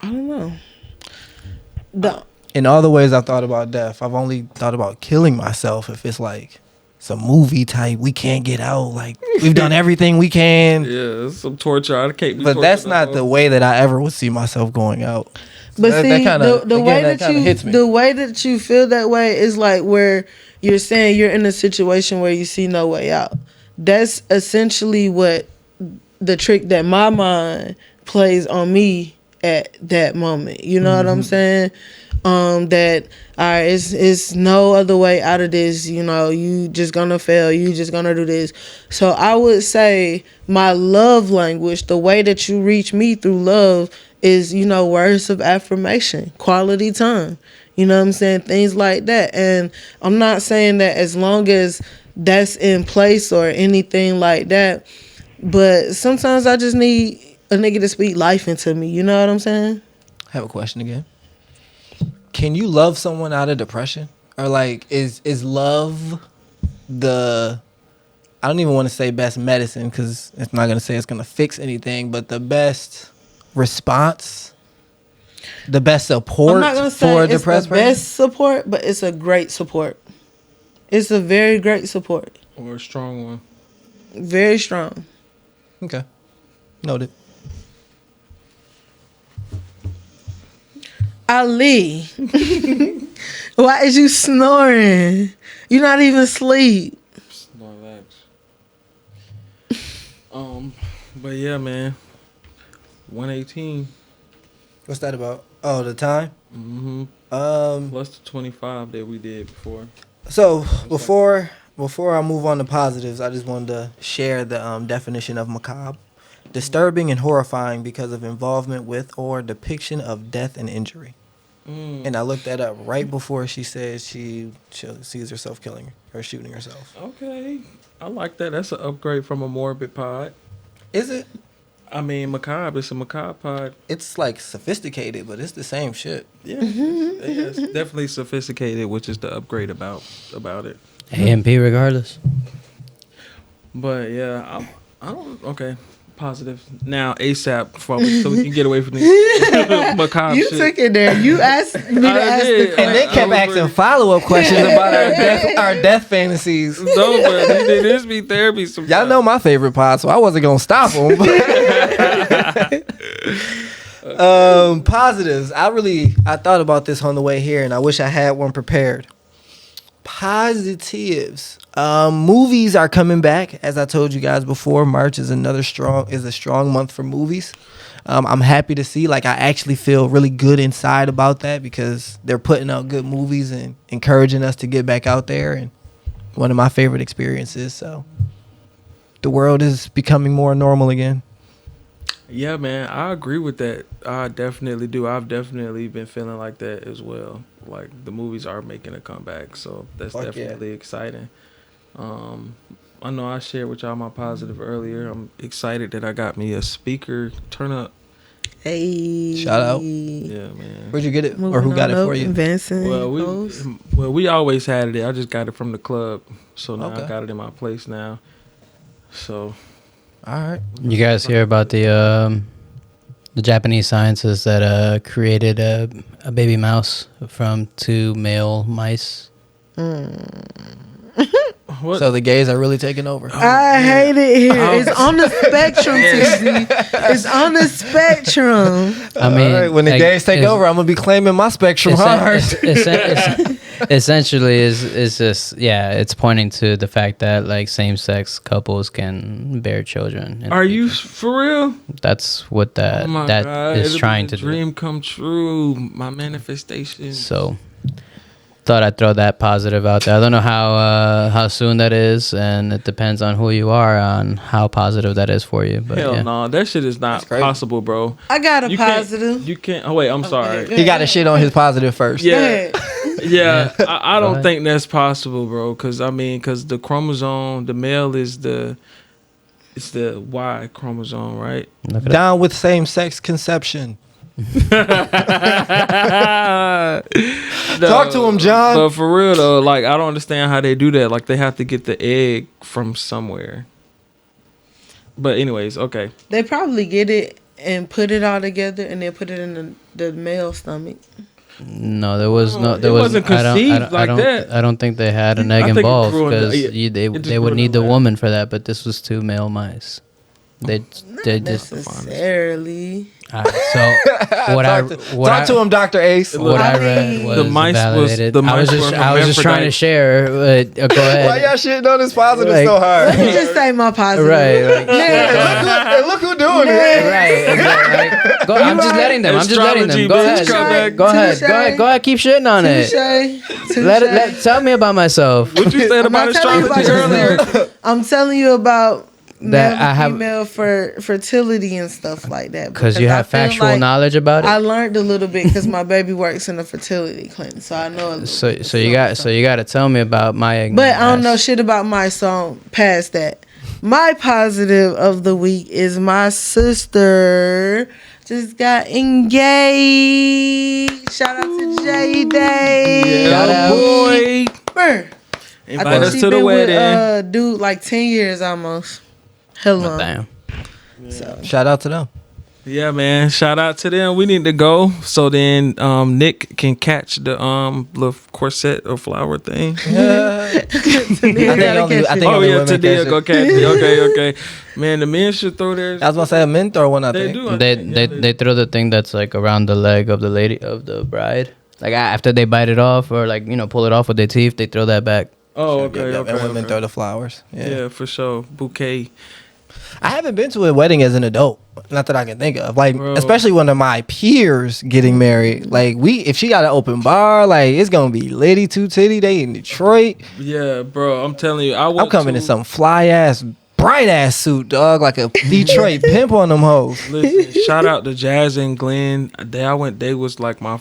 I don't know. In all the ways I've thought about death, I've only thought about killing myself if it's like some movie type. We can't get out. Like, we've done everything we can. Yeah, it's some torture. I can't be But tortured that's no not more. the way that I ever would see myself going out. So But that see, kinda, the again, way that that kinda you hits me. the way that you feel that way is like where you're saying you're in a situation where you see no way out. That's essentially what the trick that my mind plays on me at that moment. You know what I'm saying? That all right, it's no other way out of this. You know, you just gonna fail. You just gonna do this. So I would say my love language, the way that you reach me through love, is, you know, words of affirmation, quality time. You know what I'm saying? Things like that. And I'm not saying that as long as that's in place or anything like that, but sometimes I just need a nigga to speak life into me. You know what I'm saying? I have a question again. Can you love someone out of depression? Or like is love the, I don't even want to say best medicine because it's not going to say it's going to fix anything, but the best response, the best support I'm not gonna say for a it's depressed the person? best support, but it's a great support. It's a very great support. Or a strong one. Very strong. Okay. Noted. Ali, why is you snoring? You're not even asleep. Snorlax. But yeah, man. 118. What's that about? Oh, the time? Mm-hmm. Plus the 25 that we did before. So before I move on to positives, I just wanted to share the definition of macabre: disturbing and horrifying because of involvement with or depiction of death and injury. And I looked that up right before she said she sees herself killing or shooting herself. Okay. I like that. That's an upgrade from a morbid pod. Is it? I mean, macabre. It's a macabre pod. It's like sophisticated, but it's the same shit. Yeah. It's definitely sophisticated, which is the upgrade about it. AMP regardless. But yeah, I don't. Okay, positive now ASAP so we can get away from this macabre You shit. took it there. You asked me to ask did. the And they question. kept asking follow-up questions about our death fantasies. No, but this be therapy. Sometimes. Y'all know my favorite pod, so I wasn't gonna stop them. Positives. I thought about this on the way here, and I wish I had one prepared. Positives. Movies are coming back, as I told you guys before. March is a strong month for movies. I'm happy to see. Like, I actually feel really good inside about that because they're putting out good movies and encouraging us to get back out there. And one of my favorite experiences. So the world is becoming more normal again. Yeah, man, I agree with that. I definitely do. I've definitely been feeling like that as well. Like, the movies are making a comeback, so that's Fuck definitely exciting. I know I shared with y'all my positive earlier. I'm excited that I got me a speaker turn up. Hey. Shout out. Yeah, man. Where'd you get it? Moving Or who got it on for up, you? Advancing Well, goals. we always had it. I just got it from the club, so now Okay. I got it in my place now. So, All right. You guys hear about the Japanese scientists that created a baby mouse from 2 male mice? what? So the gays are really taking over. I hate it here. It's on the spectrum, TZ. It's on the spectrum. I mean, all right, when the like, gays take it's- over, I'm gonna be claiming my spectrum hard. Essentially is just, yeah, it's pointing to the fact that like same-sex couples can bear children. Are you for real? That's what Oh my that God, is it'll trying be to a dream come true. My manifestation. do. So thought I'd throw that positive out there. I don't know how soon that is, and it depends on who you are on how positive that is for you. But Hell yeah. no, that shit is not That's crazy. possible, bro. I got a You positive. Can't, you can't. Oh wait, I'm sorry. Okay. He got to shit on his positive first. Go Yeah, ahead. yeah. I Go don't ahead. think that's possible, bro. Because the chromosome, the male is it's the Y chromosome, right? Look at Down with same-sex conception. Talk to him, John. But for real though, like I don't understand how they do that. Like they have to get the egg from somewhere. But anyways, okay. They probably get it and put it all together and then put it in the male stomach. No, there was no. It There was. wasn't I don't. conceived like that. I don't think they had an I egg think it involved grew in the- because yeah, it just they grew would in need the the lab. woman for that. But this was 2 male mice. They just necessarily. Talk to him, Dr. Ace. What I read was The mice was- validated. the I was mice just were I was just trying to hermaphrodite. share. Go ahead. Why y'all shitting on this positive Like- so hard? Let me just say my positive. Right. Like, Hey, look who doing it. right. Like, I'm just letting them. I'm just letting them. Go ahead. Astrology, Go ahead. Touche. Go ahead. Go ahead. Keep shitting on it. Tell me about myself. What you said I'm about not telling you about astrology earlier? yourself. I'm telling you about That male I and have- female for fertility and stuff like that. Because you I have feel factual like knowledge about I it. learned a little bit because my baby works in a fertility clinic, so I know. A little bit. So you got to tell me about my ignorance. But I don't know shit about my song past that. My positive of the week is my sister just got engaged. Shout out to J Day. Shout out. boy. I Invite think us she to the been wedding. with dude like 10 years almost. Hell long. Damn. So. Shout out to them. Yeah, man. Shout out to them. We need to go so then Nick can catch the little corset or flower thing. I think only Oh yeah, women today catch it. go catch it. Okay. Man, the men should throw theirs. I was gonna say a men throw one. I They think. do. I They think. Yeah, they throw the thing that's like around the leg of the bride. Like after they bite it off or like pull it off with their teeth, they throw that back. Oh, okay. And women throw the flowers. Yeah, for sure. Bouquet. I haven't been to a wedding as an adult. Not that I can think of. Like, Bro. especially one of my peers getting married. Like, if she got an open bar, like, it's gonna be Liddy Two Titty. They in Detroit. Yeah, bro. I'm telling you, I'm coming in some fly ass, bright ass suit, dog, like a Detroit pimp on them hoes. Listen, shout out to Jazz and Glenn. They was like my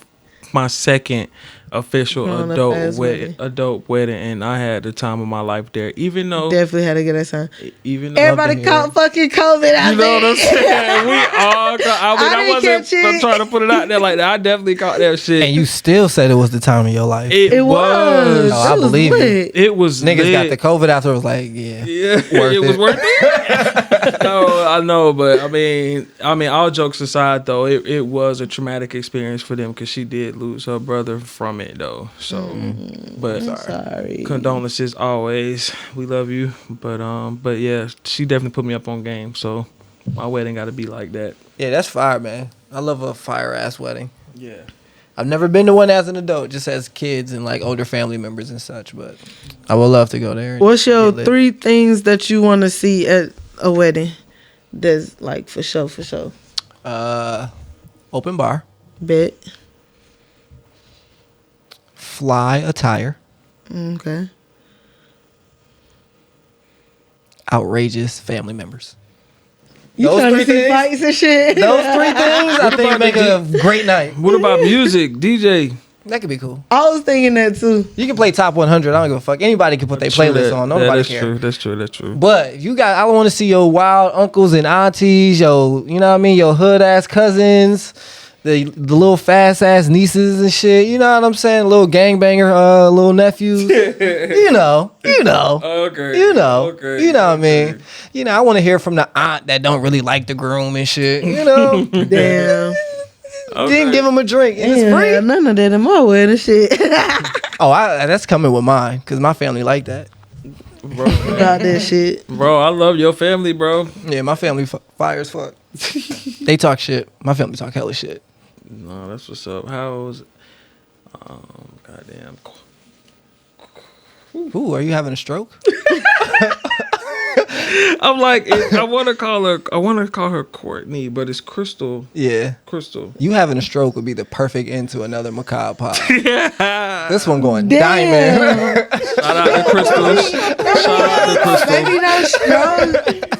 second official Grown up adult ass wedding, and I had the time of my life there. Even though, Definitely had to get that sign. even though Everybody caught fucking COVID out you know what I'm there. saying? We all got. I I didn't catch wasn't. it. I'm trying to put it out there like that. I definitely caught that shit. And you still said it was the time of your life. It was. Oh, I It was believe you. lit. It was. Niggas lit. got the COVID after. It was like, yeah. Yeah, Worth it was it. worth it. No, I know, but I mean, all jokes aside, though, it was a traumatic experience for them because she did lose her brother from it, though. So, but Sorry. condolences always. We love you, but yeah, she definitely put me up on game. So, my wedding got to be like that. Yeah, that's fire, man. I love a fire ass wedding. Yeah. I've never been to one as an adult, just as kids and like older family members and such. But I would love to go there. and What's your get lit. 3 things that you want to see at a wedding? That's like for sure. Open bar, Bet. fly attire, Okay. outrageous family members. You Those trying to 3 see things? fights and shit? Those 3 things I think about make the a great night. What about music, DJ? That could be cool. I was thinking that too. You can play top 100. I don't give a fuck. Anybody can put their playlist on. Nobody that's care. true. That's true. But I want to see your wild uncles and aunties, your, you know what I mean, your hood ass cousins, the little fast ass nieces and shit. You know what I'm saying? Little gangbanger, little nephews. you know. Okay. You know. Okay. You know what I mean? You know, I want to hear from the aunt that don't really like the groom and shit. You know? Damn. Didn't give him a drink. And it's Ain't free. had none of that in my wedding shit. Oh, that's coming with mine because my family like that. Bro, About that shit. bro, I love your family, bro. Yeah, my family fire as fuck. They talk shit. My family talk hella shit. No, that's what's up. How's goddamn. Ooh, are you having a stroke? I'm like, I want to call her Courtney, but it's Crystal. Yeah. Crystal. You having a stroke would be the perfect end to another Macabre Pod. Yeah. This one going diamond. Shout out to Crystal. Shout out to Crystal. Maybe not strong.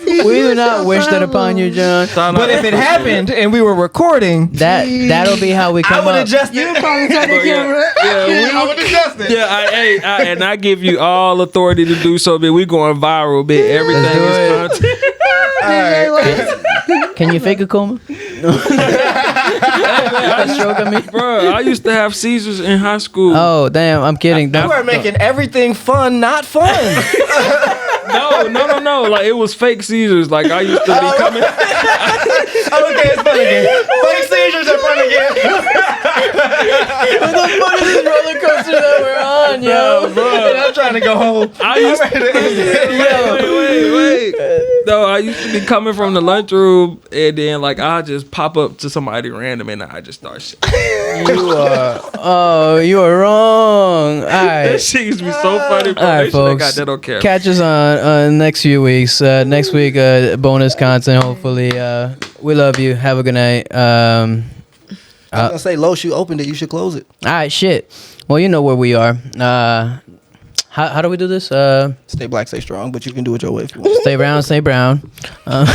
We do not wish that upon you, John. Shout But out if to it Crystal. happened and we were recording, That'll be how we I come would up. adjust You it. probably turn the But yeah, camera. yeah, I would adjust it. yeah, and I give you all authority to do so, man. We going viral, man. Everything Let's do is it. content. Can you fake a coma? A stroke on me? Bro, I used to have seizures in high school. Oh, damn. I'm kidding. You are making everything fun, not fun. No. Like, it was fake seizures. Like, I used to be coming. Okay, it's fun again. Fake seizures are fun again. What the fuck is this roller coaster that we're on, yo? Bro, I'm trying to go home. I used to. Wait. No, I used to be coming from the lunchroom, and then like I just pop up to somebody random, and I just start shit. You are wrong. All right. That shit used to be so funny. Bro. All right, They shoulda folks. got that on camera. Catch us on next few weeks. Next week, bonus content. Hopefully, we love you. Have a good night. I was gonna say, Los, you opened it. You should close it. All right, shit. Well, you know where we are. How do we do this? Stay black, stay strong, but you can do it your way if you want. Stay brown, stay brown. I'm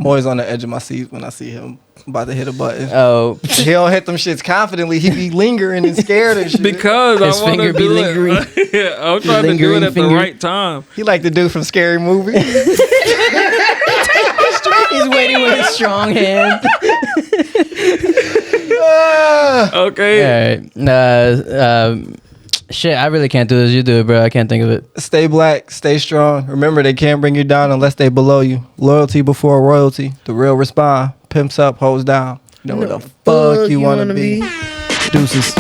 always on the edge of my seat when I see him about to hit a button. Oh, He don't hit them shits confidently. He be lingering and scared and shit. Because His I want finger to be do lingering. it. Yeah, I'm trying to do Lingering it at finger. the right time. He like the dude from Scary Movie. he's waiting with his strong hand. Okay. All right. Shit, I really can't do this. You do it, bro. I can't think of it. Stay black, stay strong. Remember, they can't bring you down unless they below you. Loyalty before royalty. The real respond. Pimps up, hoes down. You know what the fuck you want to be. Deuces.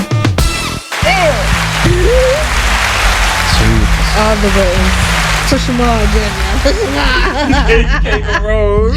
All the buttons. Push them all, Jenny. You can't go wrong.